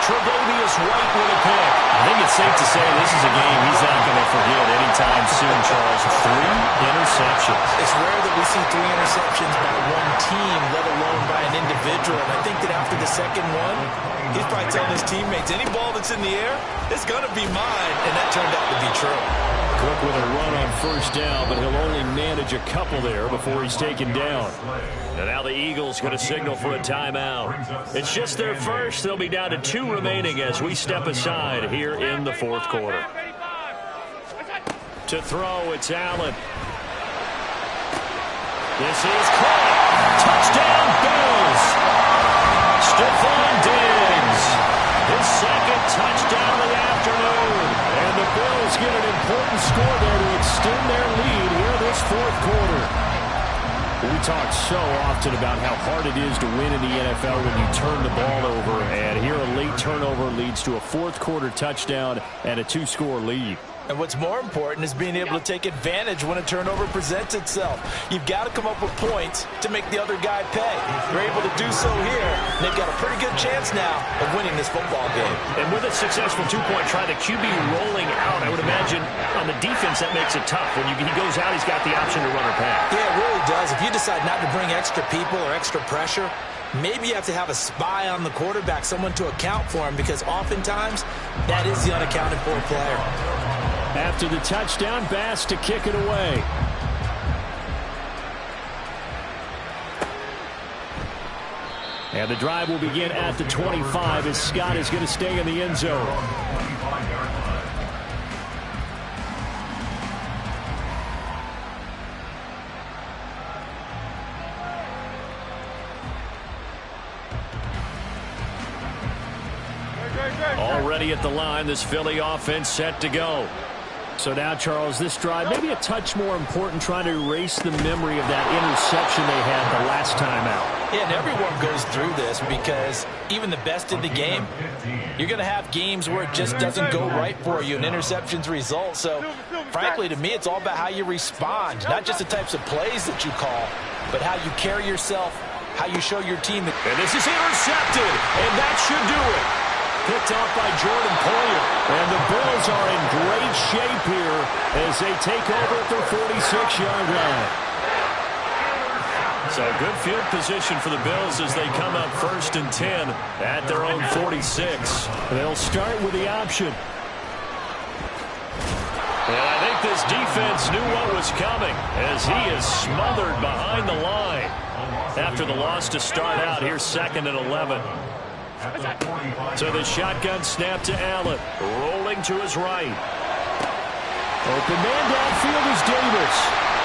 Tre'Davious White with a pick. I think it's safe to say this is a game he's not going to forget anytime soon, Charles. 3 interceptions. It's rare that we see 3 interceptions by one team, let alone by an individual. And I think that after the second one, he's probably telling his teammates, any ball that's in the air, it's going to be mine. And that turned out to be true. Cook with a run on 1st down, but he'll only manage a couple there before he's taken down. And now the Eagles going to signal for a timeout. It's just their first. They'll be down to 2 remaining as we step aside here in the 4th quarter. To throw, it's Allen. This is caught. Touchdown, Bills. Stephon Diggs. His 2nd touchdown of the afternoon. And the Bills get an important score there to extend their lead here this 4th quarter. We talk so often about how hard it is to win in the NFL when you turn the ball over. And here a late turnover leads to a 4th quarter touchdown and a 2-score lead. And what's more important is being able to take advantage when a turnover presents itself. You've got to come up with points to make the other guy pay. They're able to do so here. And they've got a pretty good chance now of winning this football game. And with a successful 2-point try, the QB rolling out, I would imagine on the defense that makes it tough. When he goes out, he's got the option to run or pass. Yeah, it really does. If you decide not to bring extra people or extra pressure, maybe you have to have a spy on the quarterback, someone to account for him, because oftentimes that is the unaccounted for player. After the touchdown, Bass to kick it away. And the drive will begin at the 25 as Scott is going to stay in the end zone. Already at the line, this Philly offense set to go. So now, Charles, this drive maybe a touch more important, trying to erase the memory of that interception they had the last time out. Yeah, and everyone goes through this because even the best in the game, you're going to have games where it just doesn't go right for you and interceptions result. So, frankly, to me, it's all about how you respond, not just the types of plays that you call, but how you carry yourself, how you show your team. And this is intercepted, and that should do it. Picked off by Jordan Poyer. And the Bills are in great shape here as they take over at their 46-yard line. So good field position for the Bills as they come up 1st and 10 at their own 46. They'll start with the option. And I think this defense knew what was coming as he is smothered behind the line. After the loss to start out, here's 2nd and 11. So the shotgun snap to Allen. Rolling to his right. Open man downfield is Davis.